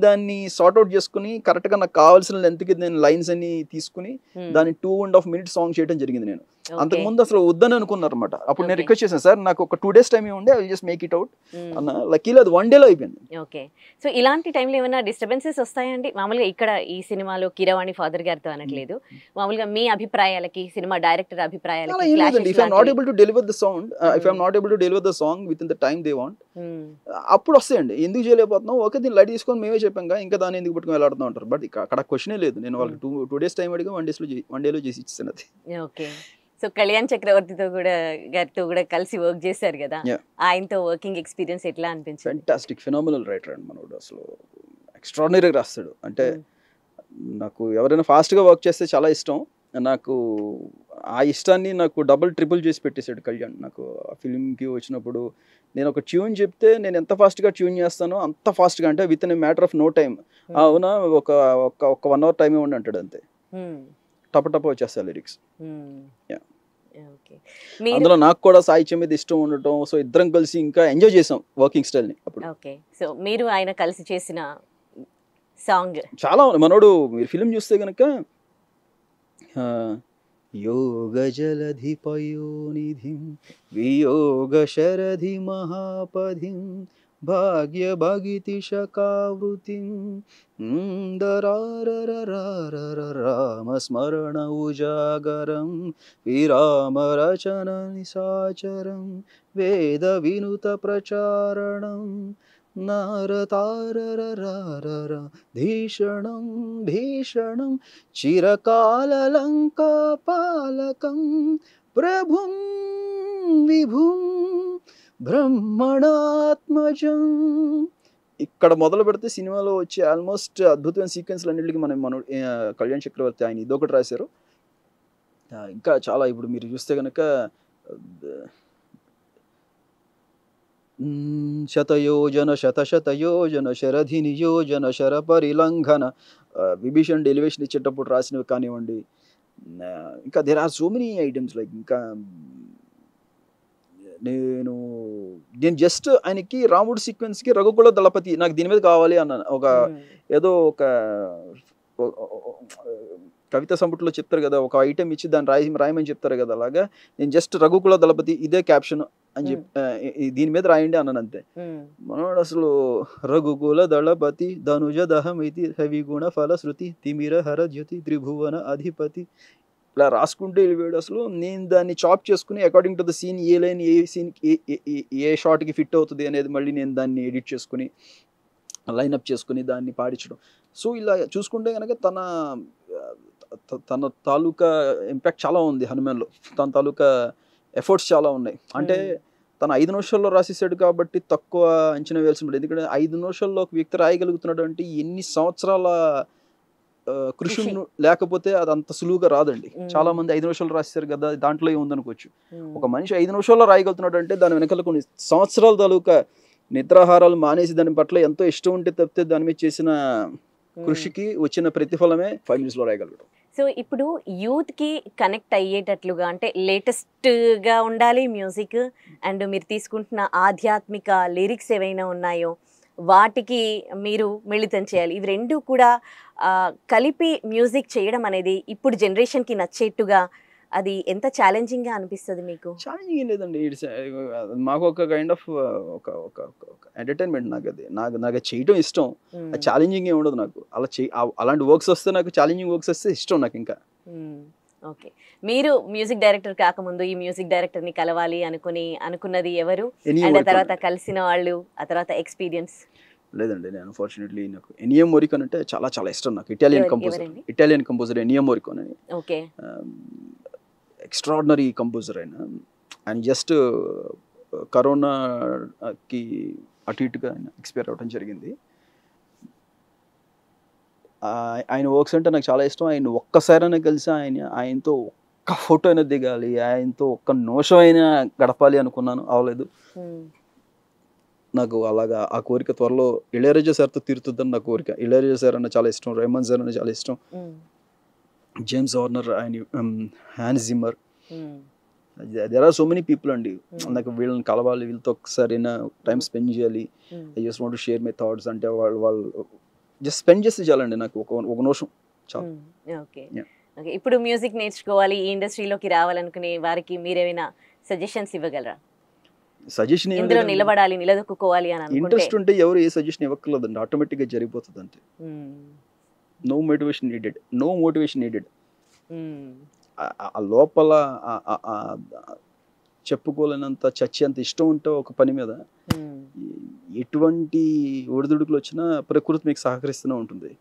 దాన్ని సార్ట్అవుట్ చేసుకుని కరెక్ట్గా నాకు కావాల్సిన లెంత్కి నేను లైన్స్ అన్ని తీసుకుని దాన్ని 2.5 minutes సాంగ్ చేయడం జరిగింది. నేను అంతకుముందు అసలు వద్దని అనుకున్నారు అనమాట. అప్పుడు నేను రిక్వెస్ట్ చేశాను, సార్ నాకు ఒక 2 days టైం ఉండే, I will just make it out అన్న. లక్కీలో అది 1 day లో అయిపోయింది. ఓకే. సో ఇలాంటి టైంలో ఏమైనా డిస్టర్బెన్సెస్ వస్తాయండి? మామూలుగా ఇక్కడ ఈ సినిమాలో కీరవాణి ఫాదర్ గారితో అనట్లేదు, మామూలుగా మీ అభిప్రాయాలకి సినిమా డైరెక్టర్ అభిప్రాయాలకి if I'm not able to deliver the sound, if I'm not able to deliver the song within the time they want, అప్పుడు వస్తాయండి. ఎందుకు చేయలేకపోతున్నాం, ఓకే దీన్ని లైట్ తీసుకొని మేమే చెప్పాం ఇంకా దాన్ని ఎందుకు పట్టుకొని వెళ్ళాడుతూ ఉంటారు. బట్ అక్కడ క్వశ్చనే లేదు. నేను వాళ్ళకి 2 days టైం అడిగా 1 day లో చేసి ఇచ్చాను అది. ఓకే. సో కళ్యాణ్ చక్రవర్తితో గారితో కూడా కలిసి వర్క్ చేశారు కదా, ఆయనతో వర్కింగ్ ఎక్స్పీరియన్స్ ఎట్లా అనిపించింది? ఫెంటాస్టిక్, ఫినామినల్ రైటర్ అండి మనోడు, అసలు ఎక్స్ట్రాడినరీగా రాస్తాడు. అంటే నాకు ఎవరైనా ఫాస్ట్గా వర్క్ చేస్తే చాలా ఇష్టం. నాకు ఆ ఇష్టాన్ని నాకు డబుల్ ట్రిపుల్ చేసి పెట్టేశాడు కళ్యాణ్. నాకు ఆ ఫిల్మ్కి వచ్చినప్పుడు నేను ఒక ట్యూన్ చెప్తే నేను ఎంత ఫాస్ట్గా ట్యూన్ చేస్తానో అంత ఫాస్ట్గా, అంటే within a matter of no time. అవునా, ఒక 1 hour టైం ఇవ్వండి అంటాడు అంతే, టప వచ్చేస్తా లిరిక్స్. అందులో నాకు కూడా సాహిత్యం మీద ఇష్టం ఉండటం, సో ఇద్దరం కలిసి ఇంకా ఎంజాయ్ చేసాం వర్కింగ్ స్టైల్ని అప్పుడు. ఓకే. సో మీరు ఆయన కలిసి చేసిన సాంగ్ చాలా ఉంది. మనోడు మీరు ఫిలిం చూస్తే కనుక యోగ జలధి పయోనిధిం వియోగ శరధి మహాపధిం భాగ్య భగితి శకావృతిం రామస్మరణ ఉజాగరం విరామ రచన నిశాచరం వేద వినుత ప్రచారణం నారతారరరర ధీషణం భీషణం చిరకాలలంకాపాలకం ప్రభుం విభుం బ్రహ్మణాత్మజం. ఇక్కడ మొదలు పెడితే సినిమాలో వచ్చే ఆల్మోస్ట్ అద్భుతమైన సీక్వెన్స్లు అన్నింటికి మనం కళ్యాణ్ చక్రవర్తి ఆయన ఇదొకటి రాశారు. ఇంకా చాలా ఇప్పుడు మీరు చూస్తే కనుక శతయోజన శతశతయోజన శరధి నియోజన శర పరిలంఘన విభీషణ్ ఎలివేషన్ ఇచ్చేటప్పుడు రాసినవి కానివ్వండి. ఇంకా there are so many items like ఇంకా నేను జస్ట్ ఆయనకి రాముడు సీక్వెన్స్కి రఘుకుల దళపతి నాకు దీని మీద కావాలి అన్నాను. ఏదో ఒక కవిత సంపుట్లో చెప్తారు కదా, ఒక ఐటెం ఇచ్చి దాన్ని రాయమని చెప్తారు కదా, అలాగా నేను జస్ట్ రఘుకుల దళపతి ఇదే క్యాప్షన్ అని చెప్పి దీని మీద రాయండి అన్నాను అంతే. మనోడు అసలు రఘుకుల దళపతి ధనుజ దహమితి హవిగుణ ఫలశ్రుతి తిమిర హర జ్యోతి త్రిభువన అధిపతి ఇలా రాసుకుంటూ వెళ్ళిపోయాడు. అసలు నేను దాన్ని చాప్ చేసుకుని అకార్డింగ్ టు ద సీన్ ఏ లైన్ ఏ సీన్ ఏ షార్ట్కి ఫిట్ అవుతుంది అనేది మళ్ళీ నేను దాన్ని ఎడిట్ చేసుకుని లైన్అప్ చేసుకుని దాన్ని పాడించడం. సో ఇలా చూసుకుంటే కనుక తన తాలూకా ఇంపాక్ట్ చాలా ఉంది హనుమాన్లో, తన తాలూకా ఎఫర్ట్స్ చాలా ఉన్నాయి. అంటే తను 5 నిమిషాల్లో రాసేసాడు కాబట్టి తక్కువ అంచనా వేయాల్సి ఉంటుంది. ఎందుకంటే 5 నిమిషాల్లో ఒక వ్యక్తి రాయగలుగుతున్నాడు అంటే ఎన్ని సంవత్సరాల కృషి లేకపోతే అది అంత సులువుగా రాదండి. చాలా మంది 5 నిమిషాలు రాస్తారు కదా, దాంట్లో ఏముందనుకోవచ్చు. ఒక మనిషి 5 నిమిషాల్లో రాయగలుగుతున్నాడు అంటే దాని వెనకాల కొన్ని సంవత్సరాల తాలూకా నిద్రాహారాలు మానేసి దాని పట్ల ఎంతో ఇష్టం ఉంటే తప్పితే దాని మీద చేసిన కృషికి వచ్చిన ప్రతిఫలమే 5 minutes లో రాయగలగడం. సో ఇప్పుడు యూత్ కి కనెక్ట్ అయ్యేటట్లుగా అంటే లేటెస్ట్ గా ఉండాలి మ్యూజిక్, అండ్ మీరు తీసుకుంటున్న ఆధ్యాత్మిక లిరిక్స్ ఏవైనా ఉన్నాయో వాటికి మీరు మిళితం చేయాలి. ఇవి రెండు కూడా కలిపి మ్యూజిక్ చేయడం అనేది ఇప్పుడు జనరేషన్కి నచ్చేట్టుగా అది ఎంత ఛాలెంజింగ్గా అనిపిస్తుంది మీకు? ఛాలెంజింగ్ లేదండి, ఇట్స్ మాకు ఒక కైండ్ ఆఫ్ ఒక ఎంటర్టైన్మెంట్. నాకు చేయడం ఇష్టం, అది ఛాలెంజింగ్ ఏమి ఉండదు నాకు. అలాంటి వర్క్స్ వస్తే నాకు ఛాలెంజింగ్ వర్క్స్ వస్తే ఇష్టం నాకు ఇంకా. ఓకే. మీరు మ్యూజిక్ డైరెక్టర్ కాకముందు ఈ మ్యూజిక్ డైరెక్టర్ని కలవాలి అనుకున్నది ఎవరు? అండ్ తర్వాత కలిసిన వాళ్ళు, ఆ తర్వాత ఎక్స్పీరియన్స్? లేదండి, నేను అన్ఫార్చునేట్లీ నాకు ఎనియో మోరికోన్ అంటే చాలా చాలా ఇష్టం నాకు. ఇటాలియన్ కంపోజర్ ఎనియో మోరికోన్ అని. ఓకే. ఎక్స్ట్రాడినరీ కంపోజర్ ఆయన జస్ట్ కరోనాకి అటు ఇటుగా ఆయన ఎక్స్పైర్ అవ్వడం జరిగింది. ఆయన వర్క్స్ అంటే నాకు చాలా ఇష్టం. ఆయన ఒక్కసారైనా కలిసి ఆయనతో ఒక్క ఫోటో అయినా దిగాలి, ఆయనతో ఒక్క నిమిషం అయినా గడపాలి అనుకున్నాను, అవ్వలేదు. నాకు అలాగా ఆ కోరిక త్వరలో ఇళయరాజా సార్తో తీరుతుందని నా కోరిక. ఇళయరాజా సార్ అన్న చాలా ఇష్టం, రెహమాన్ సార్ అన్న చాలా ఇష్టం, జేమ్స్ హార్నర్, ఆయన Hans Zimmer, there are so many people అండి. నాకు వీళ్ళని కలవాలి, వీళ్ళతో ఒకసారి టైం స్పెండ్ చేయాలి. I just want to share my thoughts. అంటే వాళ్ళు జస్ట్ స్పెండ్ చేస్తే చాలండి నాకు ఒక నిమిషం చాలు. Okay okay. ఇప్పుడు మ్యూజిక్ నేర్చుకోవాలి, ఈ ఇండస్ట్రీలోకి రావాలనుకునే వారికి మీరేమైనా సజెషన్స్ ఇవ్వగలరా? సజెషన్ ఇందులో నిలబడాలి, నిలదొక్కుకోవాలి అని ఇంట్రెస్ట్ ఉంటే ఎవరు ఏ సజెషన్ ఇవ్వక్కర్లేదండి, ఆటోమేటిక్గా జరిగిపోతుంది అంతే. No motivation needed. ఆ లోపల చెప్పుకోలేనంత చచ్చేంత ఇష్టం ఉంటే ఒక పని మీద ఎటువంటి ఒడిదుడుకులు వచ్చినా ప్రకృతి మీకు సహకరిస్తూనే ఉంటుంది.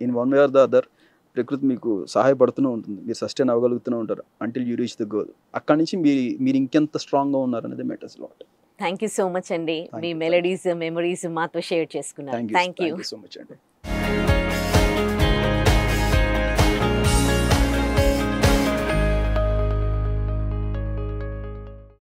In one way or the other ప్రకృతి మీకు సహాయపడుతూనే ఉంటుంది. మీరు సస్టైన్ అవ్వగలుగుతూనే ఉంటారు until you reach the goal. అక్కడి నుంచి మీరు ఇంకెంత స్ట్రాంగ్గా ఉన్నారనేది matters lot. Thank you so much అండి. మీ మెలడీస్, మెమరీస్ మాతో షేర్ చేసుకున్నారు. థ్యాంక్ యూ సో మచ్ అండి.